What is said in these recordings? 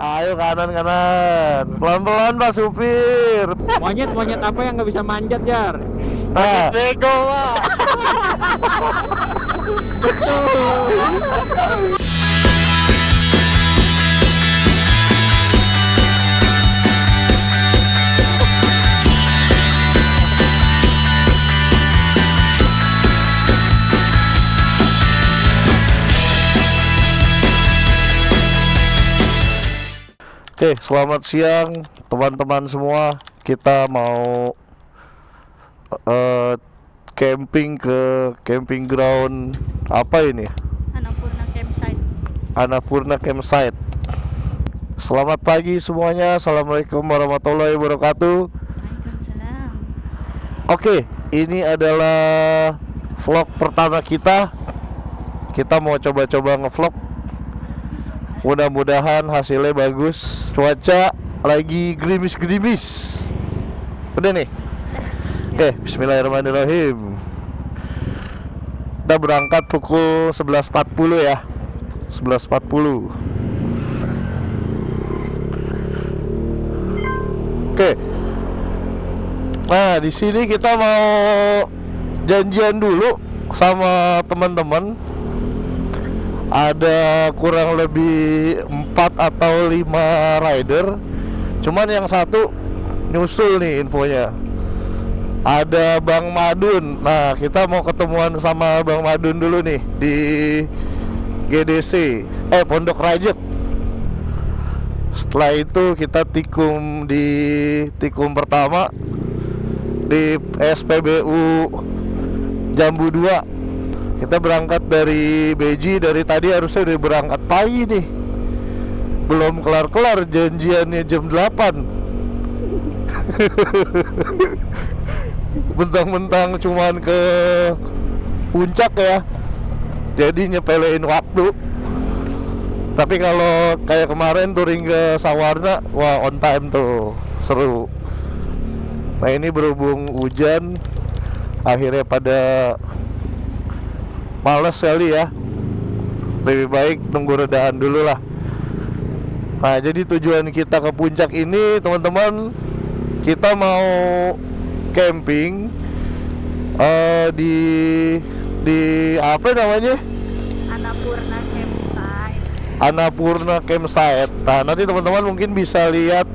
Ayo kanan kanan. Pelan-pelan Pak supir. Monyet apa yang nggak bisa manjat, Jar? Nah, Bego, Pak. oke, selamat siang teman-teman semua. Kita mau camping ke camping ground apa ini? Annapurna Campsite. Annapurna Campsite. Selamat pagi semuanya. Assalamualaikum warahmatullahi wabarakatuh. Waalaikumsalam. Oke, ini adalah vlog pertama kita. Kita mau coba-coba ngevlog. Mudah-mudahan hasilnya bagus. Cuaca lagi gerimis-gerimis. Udah nih. Oke, bismillahirrahmanirrahim. Kita berangkat pukul 11.40 ya. 11.40. Oke. Nah, di sini kita mau janjian dulu sama teman-teman. Ada kurang lebih 4 atau 5 rider. Cuman yang satu nyusul nih infonya. Ada Bang Madun. Nah, kita mau ketemuan sama Bang Madun dulu nih di GDC Pondok Rajek. Setelah itu kita tikung di tikung pertama di SPBU Jambu 2. Kita berangkat dari Beji. Dari tadi harusnya udah berangkat pagi nih. Belum kelar-kelar, janjiannya jam 8. Mentang-mentang cuman ke puncak ya, jadi nyepelein waktu. Tapi kalau kayak kemarin touring ke Sawarna, wah on time tuh, seru. Nah ini berhubung hujan, akhirnya pada males kali ya. Lebih baik nunggu redaan dulu lah. Nah jadi tujuan kita ke puncak ini teman-teman, kita mau camping di apa namanya? Annapurna Campsite. Annapurna Campsite. Nah nanti teman-teman mungkin bisa lihat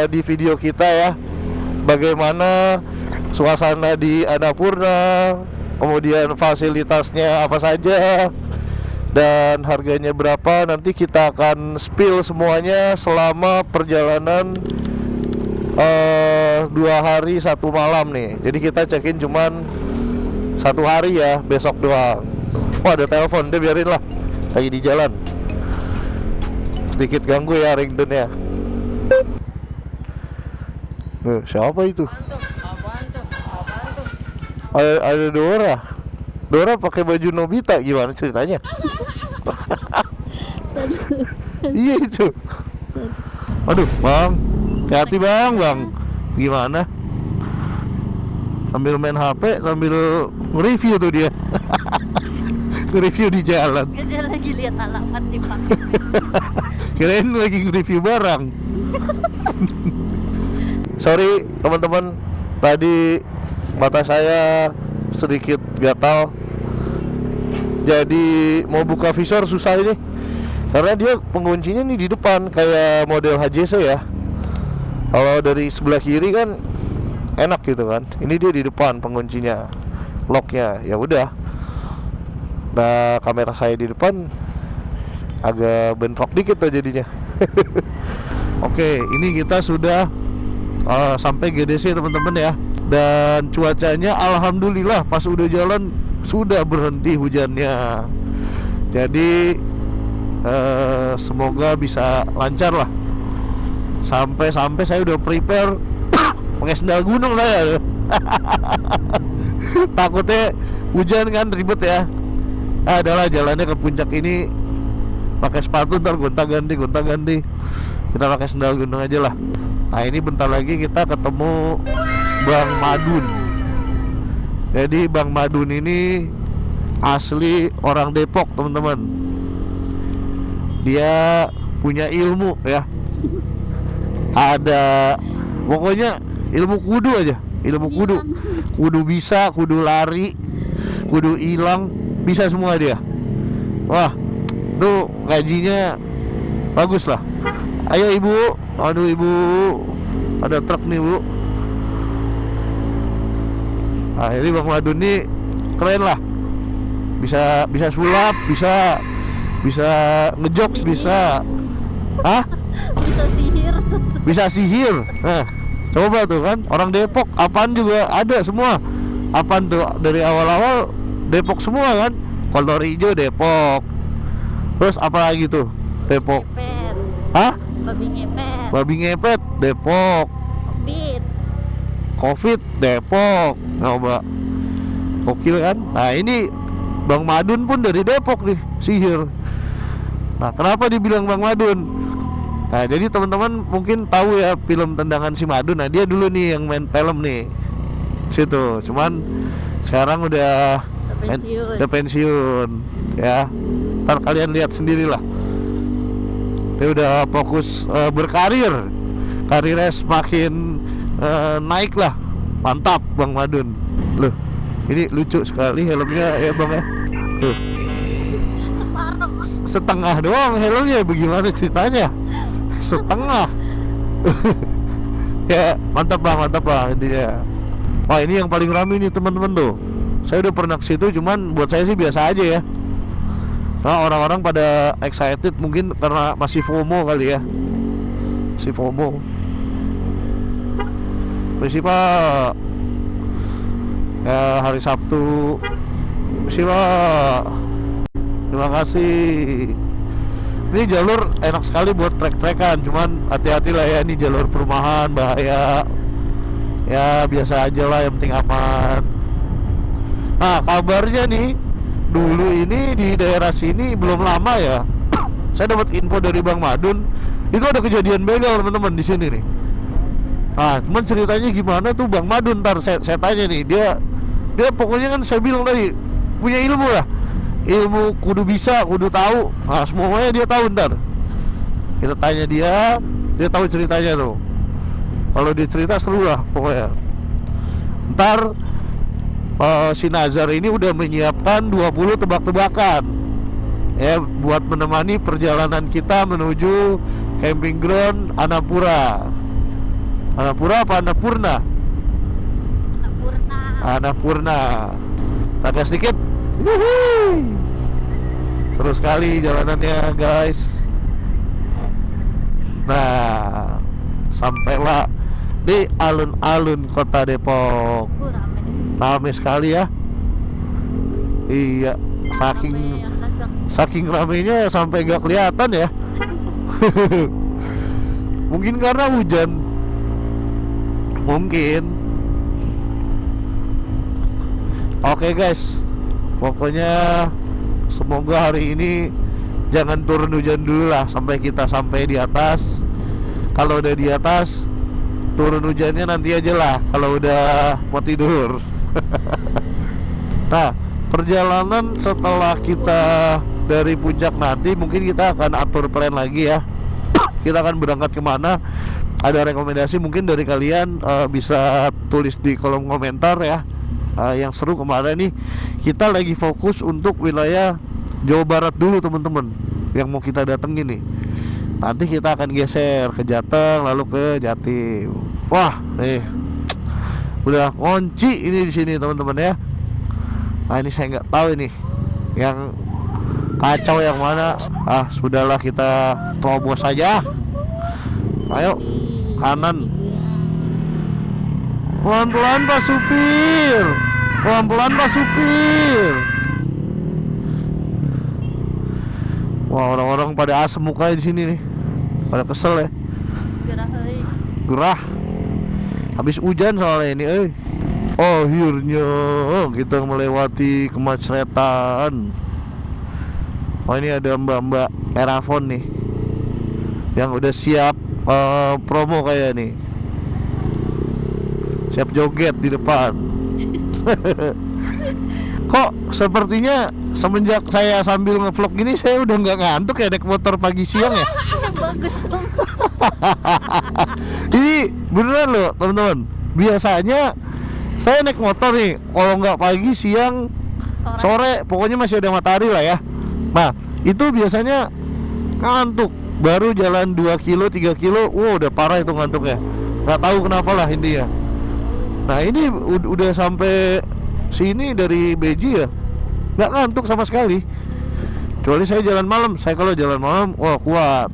di video kita ya, bagaimana suasana di Annapurna, kemudian fasilitasnya apa saja, dan harganya berapa. Nanti kita akan spill semuanya selama perjalanan 2 hari 1 malam nih. Jadi kita check-in cuman 1 hari ya, besok doang. Wah ada telepon, deh biarin lah, lagi di jalan. Sedikit ganggu ya ringtone-nya. Siapa itu? Ada Dora pakai baju Nobita, gimana ceritanya? Iya itu. Aduh bang, hati bang. Gimana? Sambil main HP, sambil nge-review tuh dia. Nge-review di jalan. Dia lagi lihat alamat di paket. Kirain lagi nge-review barang. Sorry teman-teman, tadi mata saya sedikit gatal. Jadi mau buka visor susah ini, karena dia penguncinya nih di depan kayak model HJC ya. Kalau dari sebelah kiri kan enak gitu kan. Ini dia di depan penguncinya, locknya. Ya udah. Nah kamera saya di depan agak bentrok dikit tuh jadinya. Oke, ini kita sudah sampai GDC teman-teman ya. Dan cuacanya alhamdulillah pas udah jalan sudah berhenti hujannya. Jadi semoga bisa lancar lah. Sampai saya udah prepare pakai sendal gunung saya. Takutnya hujan kan ribet ya. Adalah jalannya ke puncak ini pakai sepatu, ntar gonta-ganti. Kita pakai sendal gunung aja lah. Nah ini bentar lagi kita ketemu Bang Madun. Jadi Bang Madun ini asli orang Depok teman-teman. Dia punya ilmu ya. Ada pokoknya ilmu kudu aja, ilmu kudu. Kudu bisa, kudu lari, kudu hilang, bisa semua dia. Wah, tuh gajinya bagus lah. Ayo ibu, aduh ibu, ada truk nih bu. Nah ini Bang Madun nih keren lah. Bisa sulap, bisa ngejokes, bisa. Hah? Bisa sihir. Bisa sihir. Nah, coba tuh kan, orang Depok apaan juga ada semua. Apaan tuh dari awal-awal Depok semua kan. Kolor hijau Depok. Terus apa lagi tuh? Depok. Ngepet. Hah? Babi ngepet. Babi ngepet Depok. Covid. Covid Depok. Coba. Gokil kan? Nah, ini Bang Madun pun dari Depok nih, sihir. Nah, kenapa dibilang Bang Madun? Nah, jadi teman-teman mungkin tahu ya film Tendangan si Madun. Nah, dia dulu nih yang main film nih. Situ. Cuman sekarang udah pensiun ya. Ntar kalian lihat sendirilah. Dia udah fokus berkarir. Karirnya semakin naik lah. Mantap Bang Madun. Loh, ini lucu sekali helmnya ya Bang ya. Tuh. Setengah doang helmnya, bagaimana ceritanya? Setengah. Ya mantap bang intinya. Wah ini yang paling ramai nih teman-teman tuh. Saya udah pernah ke situ, cuman buat saya sih biasa aja ya. Nah orang-orang pada excited mungkin karena masih FOMO kali ya. Masih FOMO. Misi Pak. Ya hari Sabtu. Misi Pak. Terima kasih. Ini jalur enak sekali buat trek-trekan, cuman hati-hati lah ya, ini jalur perumahan bahaya. Ya biasa aja lah, yang penting aman. Nah kabarnya nih, dulu ini di daerah sini belum lama ya, saya dapat info dari Bang Madun, itu ada kejadian begal teman-teman di sini nih. Nah cuman ceritanya gimana tuh Bang Madun, ntar saya tanya nih. Dia pokoknya kan saya bilang tadi punya ilmu lah. Ilmu kudu bisa, kudu tahu. Nah semuanya dia tahu. Ntar kita tanya dia tahu ceritanya tuh. Kalau dia cerita seru lah pokoknya. Ntar si Nazar ini udah menyiapkan 20 tebak-tebakan ya, buat menemani perjalanan kita menuju camping ground Anapura. Anapura apa Annapurna? Annapurna. Tanya sedikit. Yuhui. Seru sekali jalanannya guys. Nah sampailah di alun-alun kota Depok. Ramai sekali ya. Iya, saking ramainya sampai nggak kelihatan ya. Mungkin karena hujan. Mungkin. Oke guys, pokoknya semoga hari ini jangan turun hujan dulu lah sampai kita sampai di atas. Kalau udah di atas, turun hujannya nanti aja lah kalau udah mau tidur. Nah perjalanan setelah kita dari puncak nanti mungkin kita akan atur plan lagi ya. Kita akan berangkat kemana, ada rekomendasi mungkin dari kalian bisa tulis di kolom komentar ya. Yang seru kemarin nih, kita lagi fokus untuk wilayah Jawa Barat dulu teman-teman, yang mau kita datengin nih. Nanti kita akan geser ke Jateng lalu ke Jatim. Wah nih udah kunci ini di sini teman-teman ya. Nah ini saya nggak tahu ini yang kacau yang mana. Sudahlah kita terobos saja. Ayo kanan. Pelan-pelan Pak Supir. Pelan-pelan Pak Supir. Wah orang-orang pada asem mukanya di sini nih. Pada kesel ya. Gerah. Habis hujan soalnya ini, akhirnya kita melewati kemacetan. Oh ini ada mbak-mbak Erafon nih yang udah siap promo kayak nih. Siap joget di depan. Kok sepertinya semenjak saya sambil ngevlog gini saya udah nggak ngantuk ya naik motor pagi siang ya. bagus tuh. Ini beneran loh teman-teman. Biasanya saya naik motor nih, kalau nggak pagi, siang, sore, pokoknya masih ada matahari lah ya. Nah, itu biasanya ngantuk. Baru jalan 2 kilo, 3 kilo, udah parah itu ngantuknya. Nggak tahu kenapa lah intinya. Nah, ini udah sampai sini dari Beji ya, nggak ngantuk sama sekali. Kecuali saya jalan malam. Saya kalau jalan malam, wah kuat.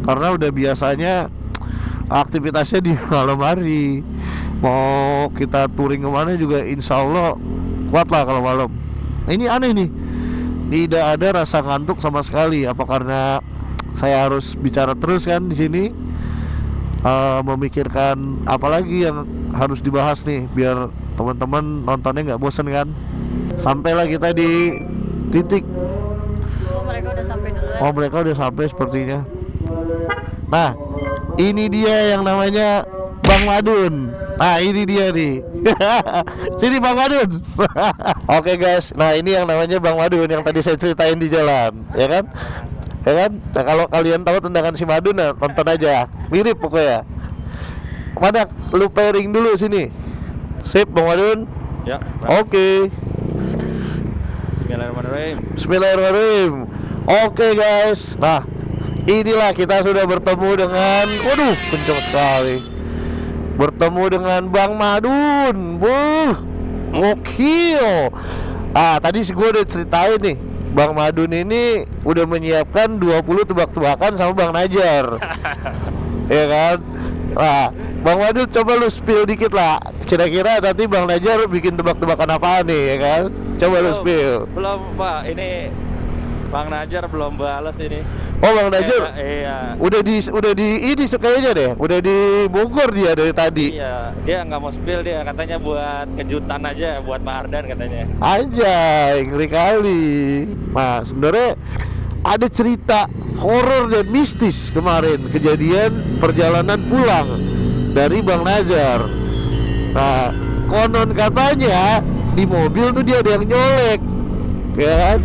Karena udah biasanya aktivitasnya di malam hari. Mau kita touring kemana juga insya Allah kuat lah kalau malam. Nah, ini aneh nih, tidak ada rasa ngantuk sama sekali. Apa karena saya harus bicara terus kan di sini, memikirkan apa lagi yang harus dibahas nih biar teman-teman nontonnya nggak bosen kan. Sampailah kita di titik. Oh, mereka udah sampai duluan. Oh, mereka udah sampai sepertinya. Nah, ini dia yang namanya Bang Madun. Nah, ini dia nih. Sini Bang Madun. Oke guys, nah ini yang namanya Bang Madun yang tadi saya ceritain di jalan, ya kan? Ya kan? Nah, kalau kalian tahu tendangan si Madun, nah, nonton aja. Mirip pokoknya. Mana lu pairing dulu sini. Sip Bang Madun. Ya. Oke. Bismillahirrahmanirrahim. Bismillahirrahmanirrahim. Oke guys. Nah, inilah kita sudah bertemu dengan, waduh, kencang sekali. Bertemu dengan Bang Madun. Gokil. Ah, tadi gue udah ceritain nih, Bang Madun ini udah menyiapkan 20 tebak-tebakan sama Bang Najar. Ya kan? Nah, Bang Madun coba lu spill dikit lah. Kira-kira nanti Bang Najar bikin tebak-tebakan apaan nih, ya kan? Coba lu spill. Belum Pak, ini Bang Najar belum balas ini. Oh, Bang Najar. Iya. Udah di ini kayaknya deh. Udah di Bogor dia dari tadi. Iya, dia nggak mau spill, dia katanya buat kejutan aja buat Pak Ardan katanya. Anjay, ngeri kali. Nah, sebenarnya ada cerita horor dan mistis kemarin, kejadian perjalanan pulang dari Bang Najar. Nah, konon katanya di mobil tuh dia ada yang nyolek, ya kan?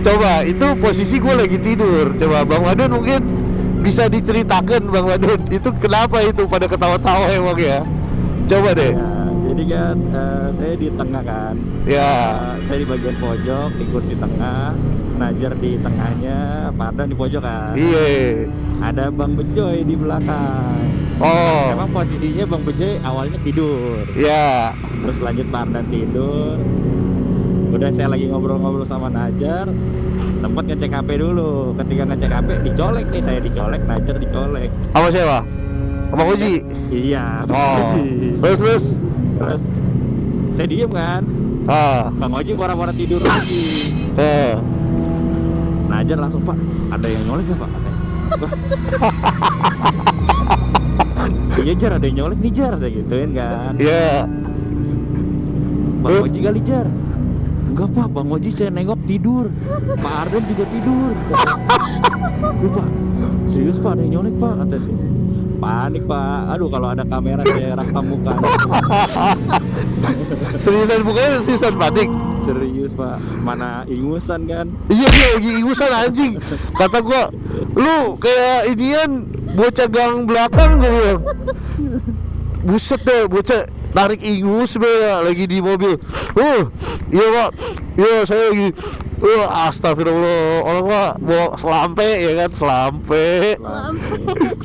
Coba, itu posisi gue lagi tidur. Coba Bang Madun mungkin bisa diceritakan, Bang Madun, itu kenapa itu pada ketawa-tawa emang ya? Coba deh. Ya, jadi kan saya di tengah kan. Ya. Saya di bagian pojok, di kursi tengah, Najar di tengahnya, Pak Ardan di pojok kan. Iya. Ada Bang Bejoy di belakang. Oh. Emang posisinya Bang Bejoy awalnya tidur. Ya. Terus lanjut Pak Ardan tidur. Udah saya lagi ngobrol-ngobrol sama Najar, sempet ngecek HP dulu. Ketika ngecek HP dicolek nih, saya dicolek, Najar dicolek. Apa siapa? Bang Uji? Iya. Oh. Terus? Terus saya diem kan. Bang Oji pura-pura tidur lagi. Najar langsung, Pak, ada yang nyolek gak Pak? Wah. Iya Jar, ada yang nyolek nih Jar, saya gituin kan. Iya. Bang Oji kali Jar. Enggak Pak, Bang Oji saya nengok tidur. Pak Ardan juga tidur. Pak, serius Pak, ada yang nyolek Pak, kata dia. Panik Pak, aduh kalau ada kamera saya rekam muka. Seriusan bukannya seriusan panik? Serius Pak, mana ingusan kan? Iya, dia lagi ingusan anjing. Kata gua, lu kayak inian bocah gang belakang gua bilang. Buset deh, bocah tarik ingus be lagi di mobil. Iya Pak, iya saya lagi. Astagfirullah, orang Pak bawa selampe ya kan, selampe.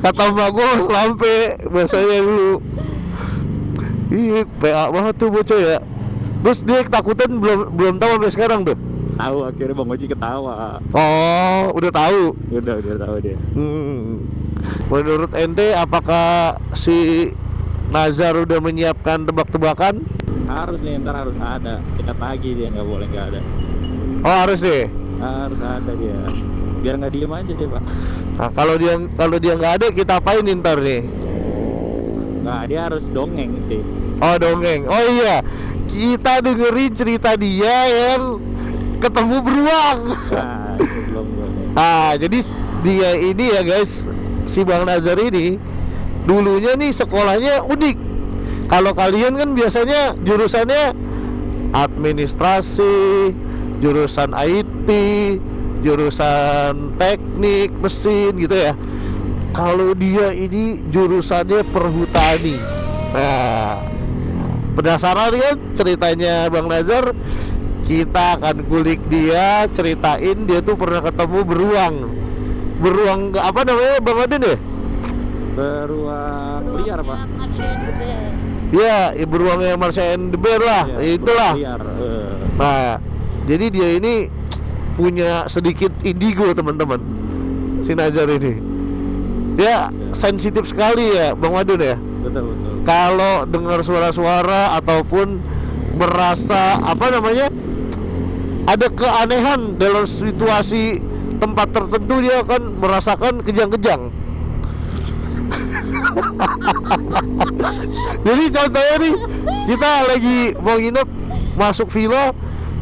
Kata mbak gua selampe, bahasanya dulu. Ih, PA banget tuh bocah ya. Terus dia ketakutan belum tahu sampai sekarang tuh. Tahu akhirnya Bang Oji ketawa. Oh, udah tahu. Udah tahu dia. Menurut ente apakah si Nazar udah menyiapkan tebak-tebakan? Harus nih, ntar harus ada. Kita tagih dia, nggak boleh nggak ada. Oh, harus deh. Harus ada dia. Biar nggak diem aja dia Pak. Nah, kalau dia nggak ada, kita apain ntar nih? Nggak, dia harus dongeng sih. Oh, dongeng. Oh iya, kita dengerin cerita dia yang ketemu beruang. Nah, itu belum. Jadi dia ini ya guys, si Bang Nazar ini dulunya nih sekolahnya unik. Kalau kalian kan biasanya jurusannya administrasi, jurusan IT, jurusan teknik mesin gitu ya. kalau dia ini jurusannya perhutani. Nah, penasaran kan ceritanya Bang Nazar? Kita akan kulik dia, ceritain dia tuh pernah ketemu beruang. Beruang apa namanya Bang Adin ya? Beruang liar pak. Iya, beruangnya Marsha and the Bear lah, Ya, itulah. liar. Nah, jadi dia ini punya sedikit indigo teman-teman. Si Nazar ini, dia sensitif sekali ya, Bang Wadun ya. Betul. Kalau dengar suara-suara ataupun merasa apa namanya, ada keanehan dalam situasi tempat tertentu, dia akan merasakan kejang-kejang. Jadi contohnya nih, kita lagi mau nginep, masuk villa,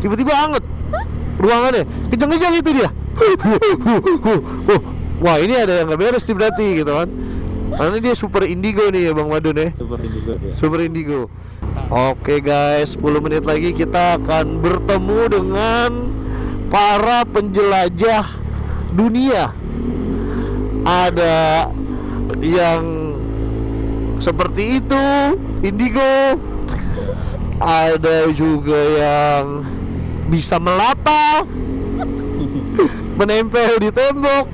tiba-tiba anget ruangannya, kejang-kejang itu dia. Wah, ini ada yang nggak beres nih berarti gitu kan. Karena dia super indigo nih ya Bang Madun ya. Super indigo ya. Super indigo. Oke guys, 10 menit lagi kita akan bertemu dengan para penjelajah dunia. Ada yang seperti itu, indigo. Ada juga yang bisa melata, menempel di tembok.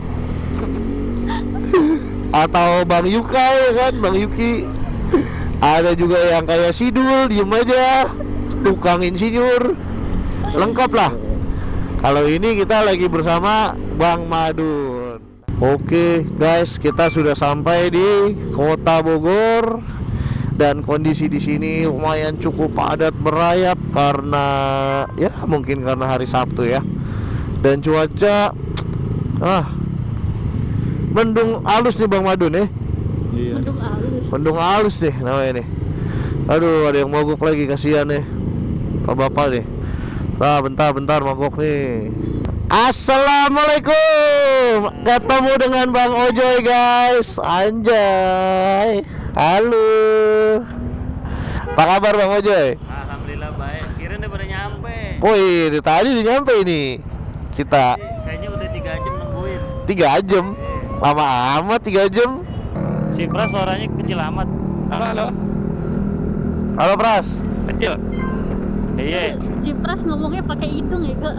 Atau Bang Yuka ya kan, Bang Yuki. Ada juga yang kayak Sidul, diem aja, tukang insinyur. Lengkap lah. Kalau ini kita lagi bersama Bang Madun. Oke guys, kita sudah sampai di Kota Bogor dan kondisi di sini lumayan cukup padat berayap karena ya mungkin karena hari Sabtu ya. Dan cuaca mendung halus nih Bang Madun ya. Iya. Mendung halus nih namanya nih. Aduh, ada yang mogok lagi, kasihan nih bapak nih. Nah, bentar mogok nih. Assalamualaikum. Ketemu dengan Bang Ojoy guys. Anjay. Halo. Apa kabar Bang Ojoy? Alhamdulillah baik. Kirain udah pada nyampe. Oh iya, tadi udah nyampe ini. Kita Kayaknya udah 3 jam nungguin. 3 jam. Lama amat 3 jam. Si Pras suaranya kecil amat. Halo. Halo Pras. Kecil. Iya. Cipras ngomongnya pakai hidung ya kak.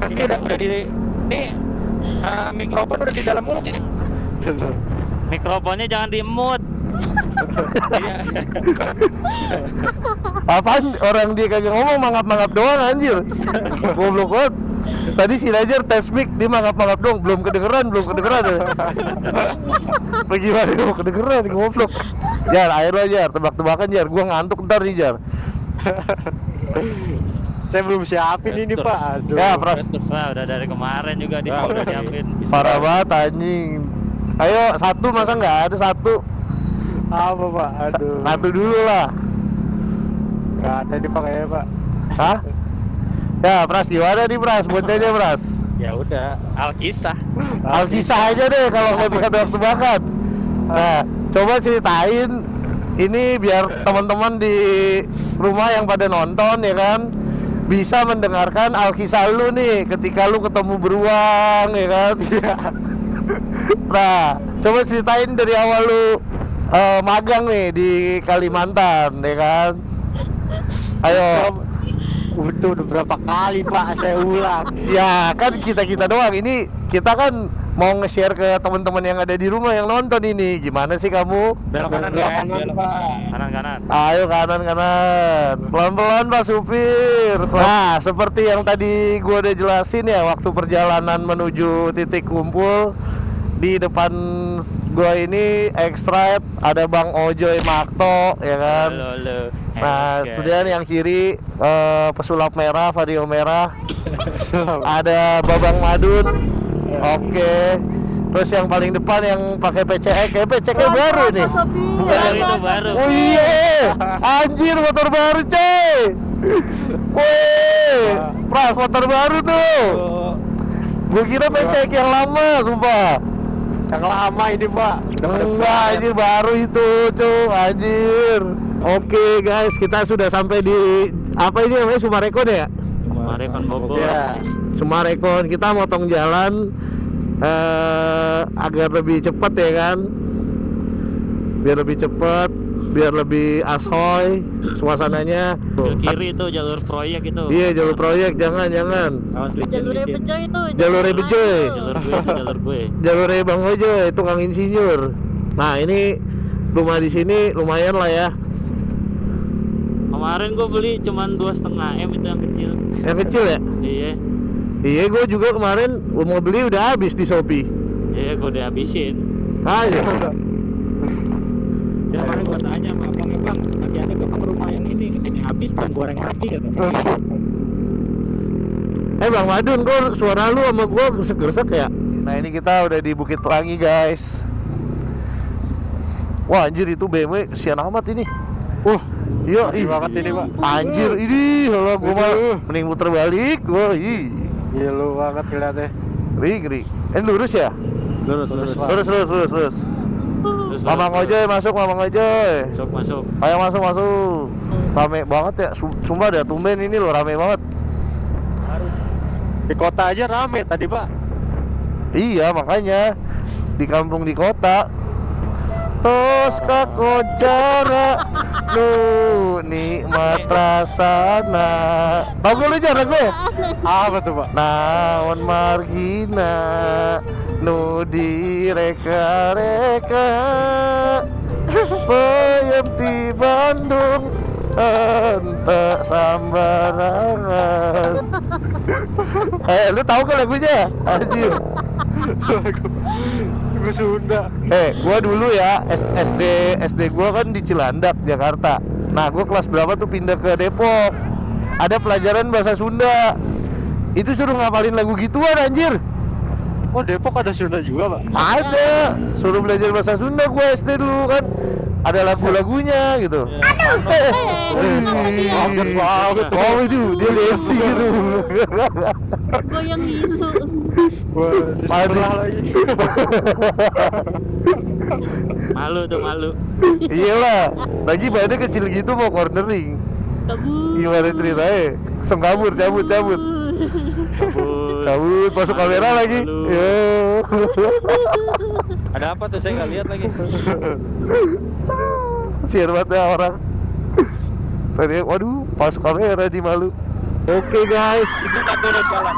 Ini udah di nih. Mikrofon udah di dalam mulut ya. Mikrofonnya jangan di-mute. Iya. Apaan orang dia kagak ngomong, mangap-mangap doang anjir. Goblok banget. Tadi si Najar tes mic, dia mangap-mangap doang, belum kedengeran. Bagaimana mau kedengeran, goblok. Jar, air lo Jar, tebak-tebakan Jar, gua ngantuk ntar nih Jar. Saya belum siapin ini Pak. Aduh. Ya Pras, Wah, udah dari kemarin juga dia udah siapin. parah banget anjing. Ayo satu, masa nggak ada satu? Apa Pak? Aduh. Satu dulu lah. Gak ada nih Pak kayaknya Pak. Hah? Ya Pras, gimana nih Pras, bocahnya Pras? Ya udah, Alkisah. Alkisah aja deh kalau nggak bisa tebak-tebakan. Nah, coba ceritain ini biar teman-teman di rumah yang pada nonton ya kan bisa mendengarkan Alkisah lu nih ketika lu ketemu beruang ya kan. Nah, coba ceritain dari awal lu magang nih di Kalimantan ya kan. Ayo. Udah berapa kali Pak saya ulang. Ya kan kita doang, ini kita kan mau nge-share ke teman-teman yang ada di rumah yang nonton ini. Gimana sih kamu? Belok kanan, Belok guys. kanan, Belok Pak. kanan. Ayo kanan. Pelan-pelan Pak supir. Nah, seperti yang tadi gua udah jelasin ya, waktu perjalanan menuju titik kumpul di depan gua ini extra ada Bang Ojoy Makto ya kan. Halo. Nah, Oke. kemudian yang kiri pesulap merah, vario merah. Ada Babang Madun. Oke. Terus yang paling depan yang pakai PCX, kayak PCX baru nih. Bukan Baru yang itu baru. Oh iya, anjir motor baru coy. Wih, Pras motor baru tuh. Gue kira PCX yang lama, sumpah. Yang lama ini Pak. Enggak, anjir baru itu, cuy, anjir. Oke guys, kita sudah sampai di apa ini namanya, Sumarekon ya? Mari kan Bogor. Ya. Sumarekon, kita motong jalan agar lebih cepat ya kan, biar lebih cepat, biar lebih asoy suasananya. Ke kiri itu jalur proyek itu. Iya, jalur proyek, jangan. Awas licin, Jalurnya licin. bejo itu. Jalurnya bejo. Jalur gue itu jalur gue. Jalurnya Bang Ojo, tukang insinyur. Nah, ini rumah di sini lumayan lah ya. Kemarin gue beli cuman 2,5 M itu yang kecil. Yang kecil ya? Iya. Iya, gue juga kemarin mau beli udah habis di Shopee. Iya, gue udah habisin. Aja. Ya kemarin gue tanya sama abangnya, bang, bagiannya gue ke rumah yang ini habis, bang, goreng habis gitu. Bang Madun, kok suara lu sama gue gesek-gesek ya? Nah, ini kita udah di Bukit Pelangi guys. Wah anjir, itu BMW kesian amat ini. Iya, Ngeri banget ini, Pak. Anjir, ini kalau gue mah mending muter balik, gue Iya lu banget ngeliatnya. ngeri. Lurus ya? Lurus. Lurus. Mamang Ojoy masuk, Mamang Ojoy. Masuk. Ayo masuk. Rame banget ya, sumpah dah, tumben ini loh, rame banget. Di kota aja rame tadi, Pak. Iya, makanya di kampung di kota. Toska kocara nu nikmat rasana. Tahu gak lu cara gue? Apa tuh, Pak? Naon margina nu direka-reka peyem ti Bandung ente sambarangan. Lu tahu kan lagunya? Anjir. Gue Sunda. Gua dulu ya SD gua kan di Cilandak, Jakarta. Nah, gua kelas berapa tuh pindah ke Depok. Ada pelajaran bahasa Sunda. Itu suruh ngapalin lagu gituan anjir. Oh, Depok ada Sunda juga, Pak? Ada. Suruh belajar bahasa Sunda gua SD dulu kan. Ada lagu-lagunya gitu. Kaget banget. Oh itu dia MC gitu. Goyang gitu. Wah, di sebelah lagi. Malu. Iyalah. Lagi badannya kecil gitu mau cornering. Kabur. Gimana ceritanya? Langsung kabur, cabut. Cabut, masuk kamera lagi. Yo. Ada apa tuh, saya nggak lihat lagi. Sian banget ya orang. Tadi, waduh, masuk kamera di malu. Oke guys. Dibuka turun jalan.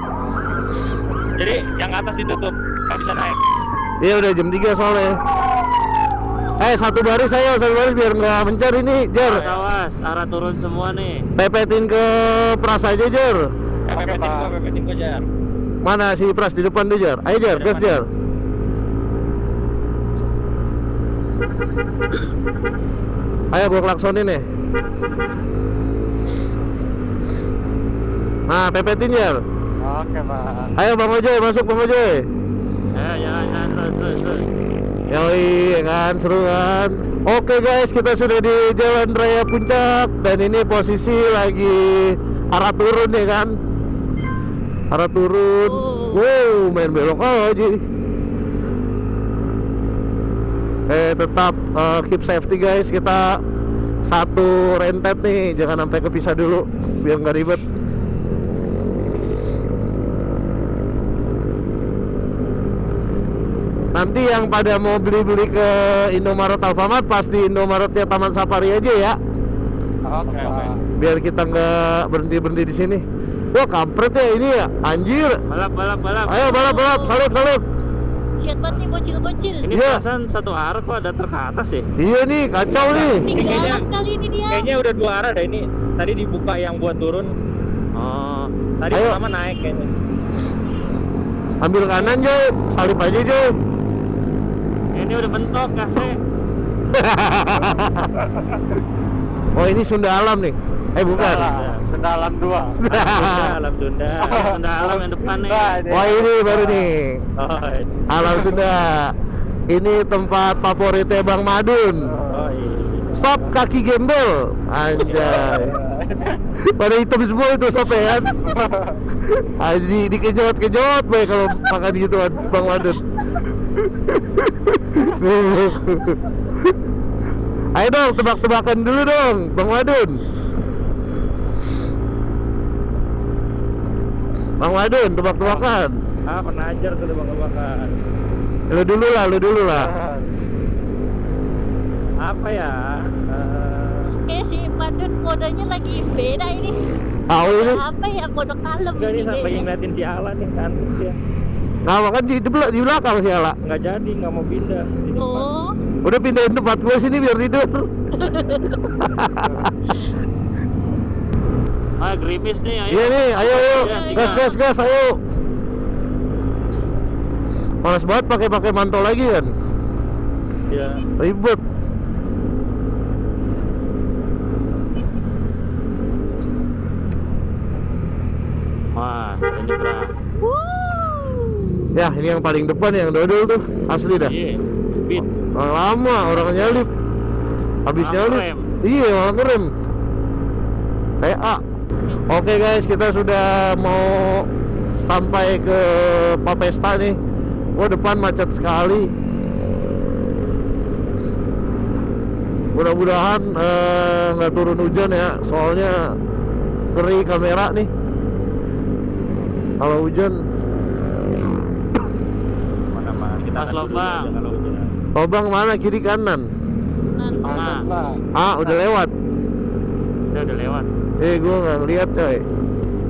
Jadi yang atas ditutup, nggak bisa naik. Iya udah jam 3 soalnya. Satu baris biar nggak mencar ini, Jar. Awas, arah turun semua nih. Pepetin ke Pras aja, Jar. Pepetin gua Jar. Mana si Pras di depan tuh, Jar? Ayo Jar, gas Jar. Ayo gua klaksonin nih. Nah, pepetin Jar. Oke, Pak. Ayo Bang Ojoy, masuk Bang Ojoy. Jangan terus. Yoi, ya kan, seru kan. Oke guys, kita sudah di Jalan Raya Puncak. Dan ini posisi lagi arah turun ya kan. Arah turun. Wow, main belok aja. Tetap keep safety guys. Kita satu rentet nih, jangan sampai kepisah dulu biar nggak ribet. Nanti yang pada mau beli-beli ke Indomaret Alfamart, pas di Indomaretnya Taman Safari aja ya. Oke. Biar kita nggak berhenti di sini. Wah kampret ya ini ya, anjir. Balap. Ayo balap, salip. Siat banget nih bocil-bocil. Ini Iya. perasaan satu arah kok ada truk ke atas ya? Iya nih, kacau nih. Tinggalan kali ini dia. Kayaknya udah 2 arah dah ini. Tadi dibuka yang buat turun. Oh, tadi Ayo. pertama naik kayaknya. Ambil kanan Joy, salip aja Joy. Ini udah bentok kasih. Oh ini Sunda Alam nih. Bukan. Sunda Alam 2. Alam Sunda. Sunda Alam yang depan nih. Wah ini baru nih. Oh, Alam Sunda. Ini tempat favoritnya Bang Madun. iya. Sop kaki gembel. Anjay. Pada hitam semua itu sop ya kan. Dikejot baik kalau makan gituan Bang Madun. Ayo dong, tebak-tebakan dulu dong, Bang Madun. Bang Madun, tebak-tebakan. Ah, penajar tuh bakar-bakar. Lu dulu lah. Apa ya? Oke si Madun modenya lagi beda ini. Tahu ini. Apa ya mode kalem Enggak nih ini sampai kayaknya. ngeliatin si Alan nih kantuk dia. Nggak makan di belakang sih Ala. Nggak jadi, nggak mau pindah. Di depan. Oh, Udah pindahin tempat gue sini biar tidur. Ah, gerimis nih, ayo. Iya nih, ayo. Gas, ayo. Panas banget pakai mantel lagi kan. Iya. Ribet. Wah, ini berang. Ya, ini yang paling depan yang dodol tuh. Asli dah. Iya. Beat. Lama orang nyalip. Habis Malah nyalip. ngerem. Iya, malah ngerem. PA. Oke guys, kita sudah mau sampai ke Papesta nih. Wah, depan macet sekali. Mudah-mudahan nggak turun hujan ya, soalnya ngeri kamera nih. Kalau hujan, Mana-mana kita Mas Lobang. Kalau hujan. lubang mana, kiri kanan? Tengah. Udah lewat. Udah lewat. Gua nggak ngeliat coy.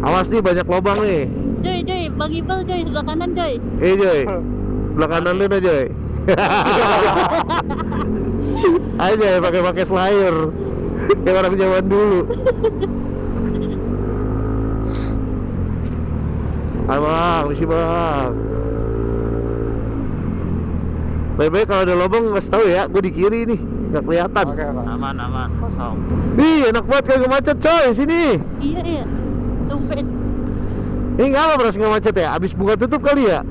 Awas nih, banyak lubang nih. Joy, Bang Ibal Joy sebelah kanan Joy. Joy, sebelah kanan lu nih Joy. Aja ya, pakai slayer kayak orang zaman dulu. Ayo bang, misi bang. Baik-baik kalau ada lubang nggak tahu ya, gue di kiri nih, nggak kelihatan. Aman, kosong. Ih, enak banget kagak macet coy sini. Iya. Tumben. Ini nggak apa beras nggak macet ya? Abis buka tutup kali ya?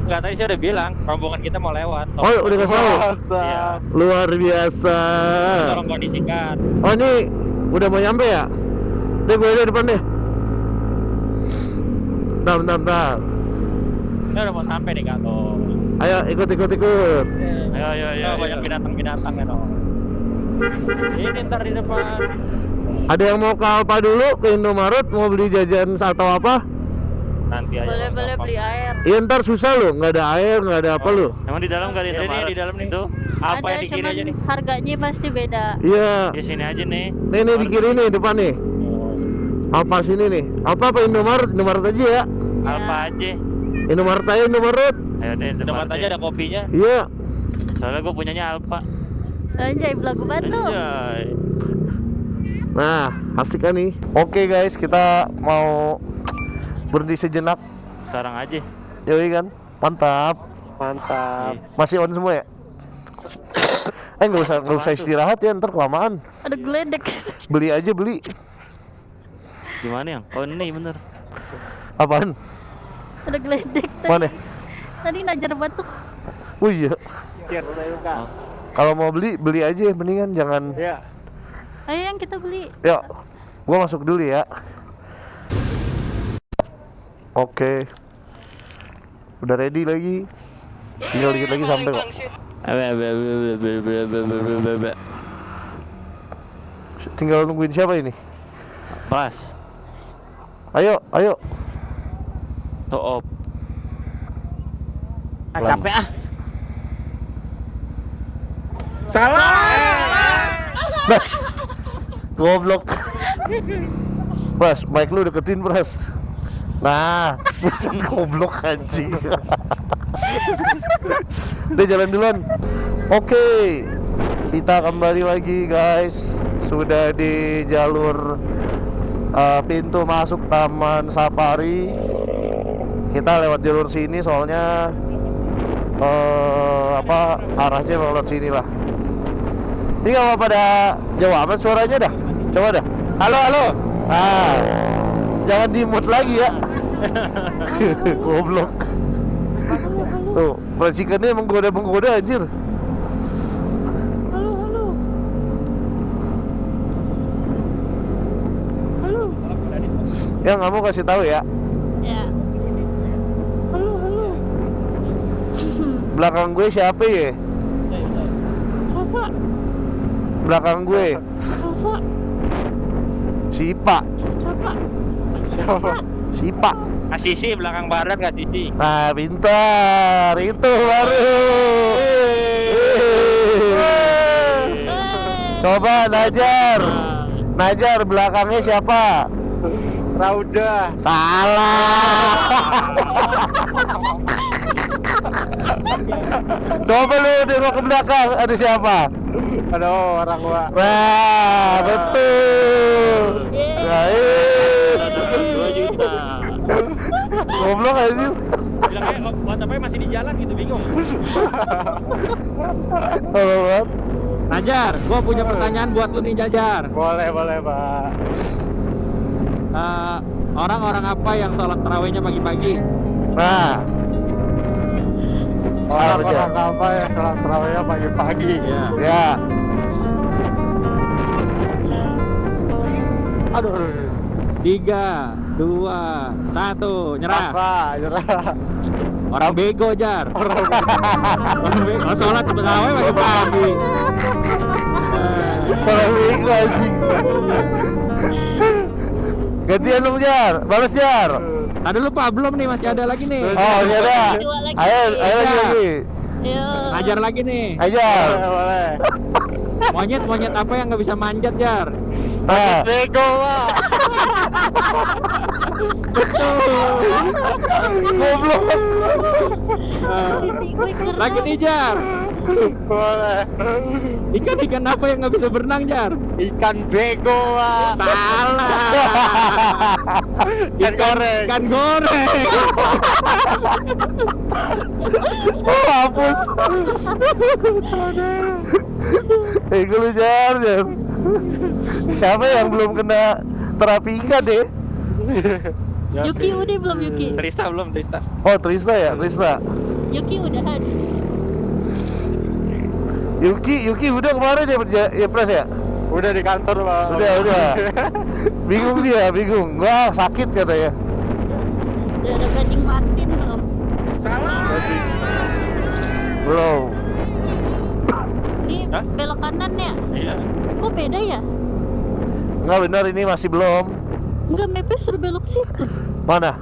Enggak, tadi saya udah bilang rombongan kita mau lewat. Oh, udah kasih tahu. Iya. Luar biasa. Tolong kondisikan. Oh, ini udah mau nyampe ya? Deh, gue di depan deh. Bentar. Ini udah mau sampai nih, Kak. Tuh. Ayo, ikut. Ayo. Banyak binatang-binatang ya, dong. Ini ntar di depan. Ada yang mau ke Alfa dulu, ke Indomaret, mau beli jajan atau apa? Nanti aja. Boleh beli air. Iya, ntar susah lo, nggak ada air, nggak ada apa lo. Emang di dalam enggak ada Indomaret? Di dalam nih. Tuh. Apa Ada yang di kiri cuman aja nih? harganya pasti beda. Iya. Di sini aja nih. Nih di kiri nih, depan nih. Alfa sini nih. Alfa apa Indomaret? Indomaret aja ya. Alfa aja. Indomaret aja, Indomaret. Ayo deh, Indomaret aja ada kopinya. Iya. Soalnya gue punyanya Alfa. Anjay, belagu bantu. Anjay. Nah, asik kan nih. Oke guys, kita mau berhenti sejenak. Sekarang aja. Yoi kan? Mantap. Masih on semua ya? Nggak usah istirahat ya, ntar kelamaan. Ada geledek. Beli aja, beli. Gimana yang? Oh ini bener. Apaan? Ada geledek tadi. Mana? Tadi najar batuk. Oh iya. Kalau mau beli aja, mendingan jangan. Ayo yang kita beli. Yuk, gua masuk dulu ya. Oke. Udah ready lagi. Tinggal dikit lagi sampai kok. Tinggal nungguin siapa ini? Pas. Ayo. Top. Capek ah. Nah, goblok. Pras, mic lu deketin Pras. Nah, buset goblok anjing. Udah jalan duluan. Oke, kita kembali lagi guys. Sudah di jalur pintu masuk Taman Safari. Kita lewat jalur sini soalnya arahnya lewat sini lah. Ini nggak pada jauh amat suaranya dah. Coba dah. Halo. Ah, jangan di-mute lagi ya. Goblok. Tuh, percikannya menggoda anjir. Halo. Ya nggak mau kasih tahu ya. Ya. Halo. Belakang gue siapa ya? Siapa? Belakang gue Siapa? si Ipa. Siapa? Siapa? Sipa. Sisi belakang barat Kak Sisi. Nah, pintar. Itu baru. Coba Najar. Najar belakangnya siapa? Rauda. Salah. Coba lu tengok ke belakang, ada siapa? Aduh, orang gua. Wah, betul. Nah, 2 juta. goblok aja. Bilangnya WhatsApp-nya masih di jalan gitu, bingung. Halo, Wat. Najar, gua punya pertanyaan buat lu nih Jajar. Boleh, Pak. Orang-orang apa yang sholat tarawihnya pagi-pagi? Nah, Orang-orang apa yang sholat tarawihnya pagi-pagi? Ya. ya. Aduh. 3, 2, 1, nyerah. Pak, nyerah. Orang bego Jar. Orang bego. Oh, sholat tarawih pagi-pagi. Orang bego anjing. Gantian lu Jar, balas Jar. Ada lupa belum nih, masih ada lagi nih. Oh, iya dah. Dua lagi. Ayo lagi. Ayo. Ajar lagi nih. Ajar. Boleh. Monyet apa yang nggak bisa manjat Jar? Nah, Bego, Pak. goblok. Lagi nih Jar. Boleh. Ikan apa yang nggak bisa berenang Jar? Ikan bego, Pak. Salah. Ikan goreng. Ikan goreng. Oh, hapus. Gue lu Jar. Siapa yang belum kena terapi ikan deh? Yuki udah belum Yuki? Trista belum, Trista. Oh, Trisna ya, Trisna. Yuki udahan. Yuki udah kemarin ya pres ya? Udah di kantor, Pak. Udah. Bingung dia, bingung. Wah, sakit katanya. Udah ada Gading Martin belum? Belum. Ini Hah? belok kanan ya? Iya. Kok beda ya? Enggak benar, ini masih belum. Enggak, mapnya suruh belok situ. Mana?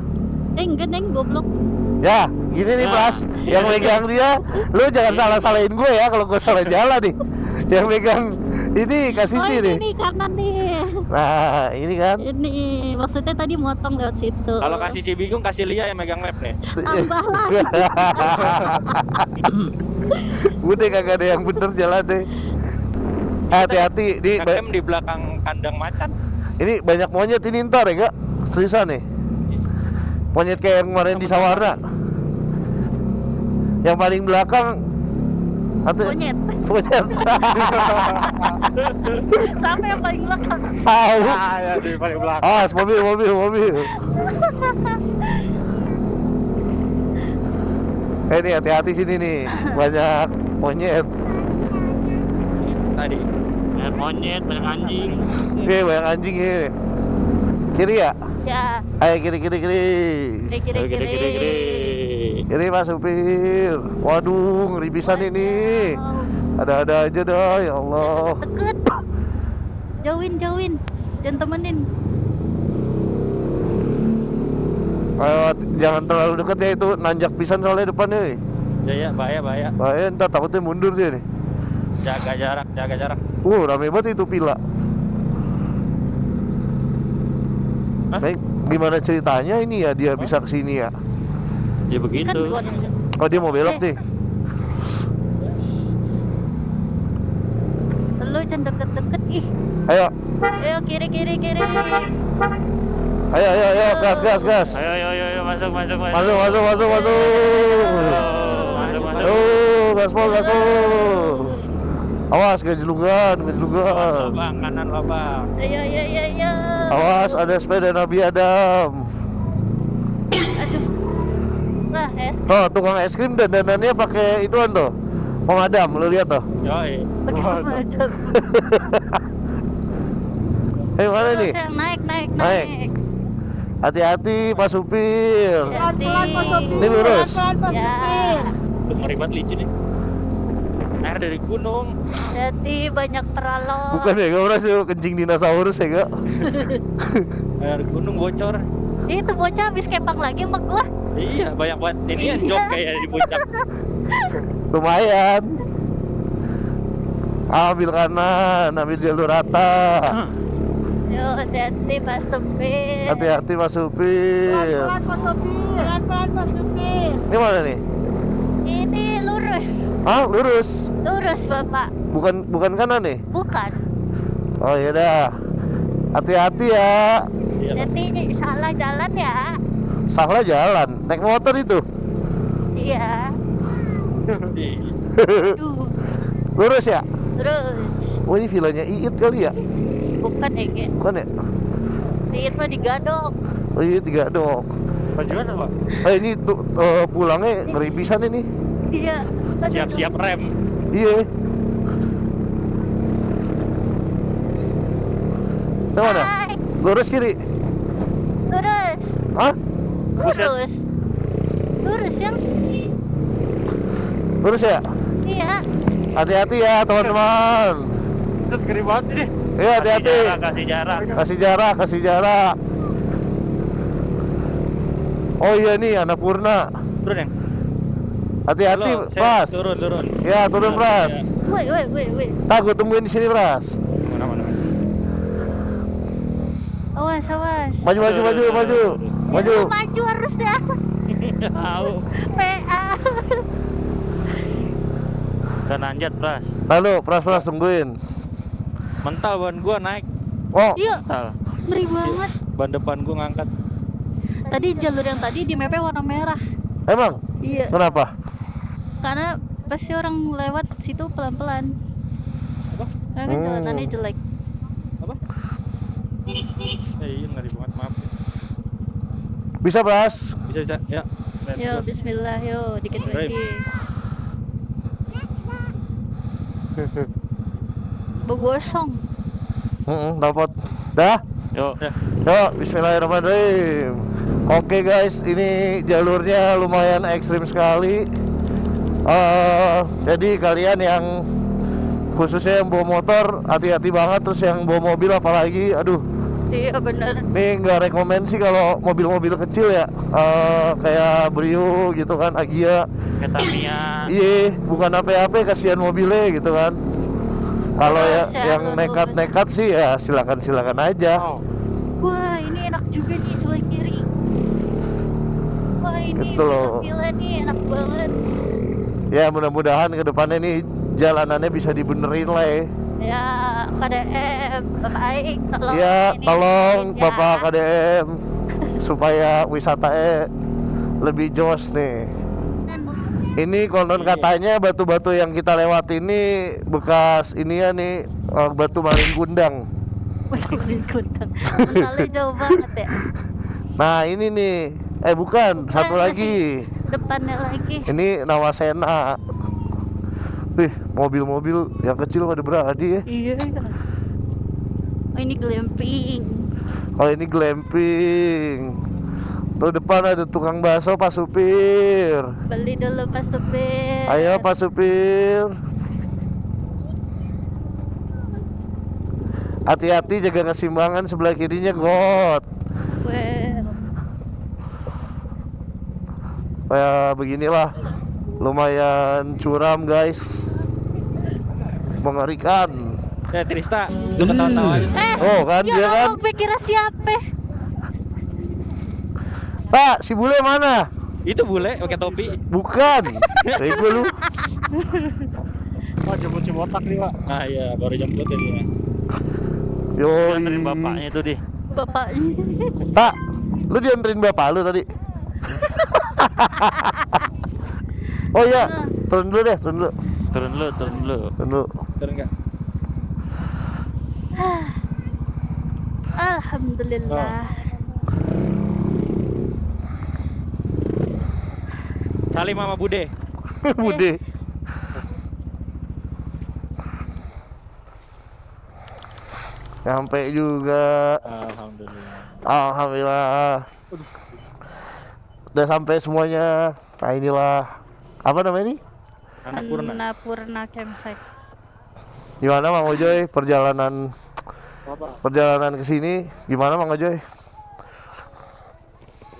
Enggak neng, goblok. Ya, gini nih Pras, yang megang dia, lu jangan salah-salahin gue ya kalau gue salah jalan nih. Yang megang ini kasih Oh sih ini nih. nih kanan nih. Nah, ini kan. Ini maksudnya tadi motong lewat situ. Kalau kasih si bingung, kasih Lia yang megang map nih. Tambah lagi. Udah kagak ada yang bener jalan deh. Hati-hati di Ngecamp di belakang kandang macan. ini banyak monyet ini ntar ya kak, seriusan nih. Monyet kayak yang kemarin di Sawarna. Yang paling belakang atau Monyet. Monyet. Sampai yang paling belakang. Tahu. Ah, ya di paling belakang. Ah, mobil. Ini hati-hati sini nih, banyak monyet. Tadi. Banyak monyet, banyak anjing. Oke, banyak anjing ini. Kiri ya? Ya, Ayo kiri. kiri. Kiri Mas Supir. Waduh, ngeri pisan ini. Ada-ada aja dah, ya Allah. Deket. Jauhin. Jangan temenin. Ayo, jangan terlalu dekat ya, itu nanjak pisan soalnya depannya. Ya, bahaya. Bahaya, ntar takutnya mundur dia nih. Jaga jarak. Rame banget itu pila. Hah? Baik, gimana ceritanya ini ya dia bisa kesini ya? Ya Kan begitu. buat Oh, dia mau belok nih. lu jangan deket-deket ih. Ayo, Ayo kiri. ayo, gas. Ayo, masuk. Masuk. Masuk. Gaspol. Awas, gejlungan. Bang, kanan lo bang. Ayo. Awas, ada sepeda Nabi Adam. Aduh. Lah, es Oh, tukang es krim dandanannya pakai ituan tuh, pemadam, lu lihat tuh. Yoi. pakai pemadam. Mana nih? Terus yang naik. Naik. Hati-hati Pak Supir. Pelan-pelan Pak Sopir. Ini lurus. Ya. Lu ngeri banget licin nih. Air dari gunung. Jadi banyak teralong. Bukan ya, gak pernah sih kencing dinosaurus ya gak? Air gunung bocor. Itu bocah habis kepang lagi sama gua. Iya, banyak banget. Ini yang jok kayak di puncak. Lumayan. Ambil kanan, ambil jalur rata. Yo, hati-hati Pak Supir. Hati-hati Mas Supir. Pelan-pelan Pak Supir. Pelan-pelan Pak Supir. Ini mana nih? Ini lurus. Ah, lurus. Lurus Bapak. Bukan kanan nih? Bukan. Oh iya dah. Hati-hati ya. Iya, Pak. Nanti salah jalan ya. Salah jalan. Naik motor itu. Iya. Iya. Duh. Lurus ya? Terus. Oh ini villanya Iit kali ya? Bukan Ege. Bukan ya? Lihat mah digadok. Oh iya 3 dok. Bajuan apa? Ini tuh pulangnya ngeri pisan ini. Iya. Siap-siap rem. Iya. Nah, mana? Hai. Lurus kiri. Lurus. Hah? Buset. Lurus. Lurus yang. Lurus ya? Iya. Hati-hati ya teman-teman. Terus gede banget ini. Iya hati-hati. Kasih jarak. Kasih jarak, kasih jarak. Oh iya nih Annapurna. Turun yang. Hati-hati, Halo, Pras. Turun. Ya, turun, Pras. Woi. Gue tungguin di sini, Pras. Mana. Awas. Maju. Ya, maju harus ya. Tahu. PA. Udah nanjat, Pras. Lalu, Pras tungguin. Mental ban gua naik. Oh, Yuk. Mental. Ngeri banget. Ban depan gua ngangkat. Tadi jalur yang tadi di mapnya warna merah. emang? Iya. Kenapa? Karena pasti orang lewat situ pelan-pelan. Apa? Karena jalanannya jelek. Apa? Iya, ngeri banget, maaf. Bisa, Pras. Bisa. Ya. Yo, bismillah, yo, dikit Baik. lagi. Begosong. Dapat. Dah. Yo, ya. Yuk, bismillahirrahmanirrahim. Oke guys, ini jalurnya lumayan ekstrim sekali. Jadi kalian yang khususnya yang bawa motor hati-hati banget, terus yang bawa mobil apalagi, aduh, Iya bener. ini nggak rekomen sih kalau mobil-mobil kecil ya, kayak Brio gitu kan, Agia. Ketamiya. Iya, bukan apa-apa, kasihan mobilnya gitu kan. Kalau ya Terus ya, yang lurus. nekat-nekat sih ya silakan aja. Wah, ini enak juga nih sebelah kiri. Wah, ini Gitu loh. gila nih, enak banget. Ya mudah-mudahan ke depannya nih jalanannya bisa dibenerin lah ya. Ya, KDM, Bapak Aing, tolong. Ya ini tolong ya. Bapak KDM supaya wisatanya lebih jos nih. Ini konon katanya batu-batu yang kita lewati ini bekas ini ya nih, batu maling kundang. Betul kundang. Mentalnya jauh banget ya. Nah ini nih, bukan, satu masih lagi. Depannya lagi. Ini Nawasena. Wih, mobil-mobil yang kecil pada beradi ya. Iya. Oh, ini glamping. Oh ini glamping. Tuh depan ada tukang bakso Pak Supir. Beli dulu Pak Supir. Ayo Pak Supir. Hati-hati jaga keseimbangan sebelah kirinya got. Well, Ya beginilah, lumayan curam guys, mengerikan. Ya, Trista. Lu ketawa-tawa aja. Oh kan ya dia kan. Allah, gue kira siapa? Pak, si bule mana? Itu bule pakai topi. Bukan. Bego lu. Wah, jemput si botak nih, Pak. Ah iya, baru jemput ya dia. Yo. Anterin bapaknya itu di. Bapaknya. Pak, lu dianterin bapak lu tadi. Oh iya, turun dulu deh, turun dulu. Turun lu. Turun dulu. Turun enggak? Alhamdulillah. Salim sama Bude. Bude. Sampai juga. Alhamdulillah. Alhamdulillah. Udah sampai semuanya. Nah inilah, apa namanya ini? Annapurna. Annapurna campsite. Gimana Mang Ojoy perjalanan ke sini? Gimana Mang Ojoy?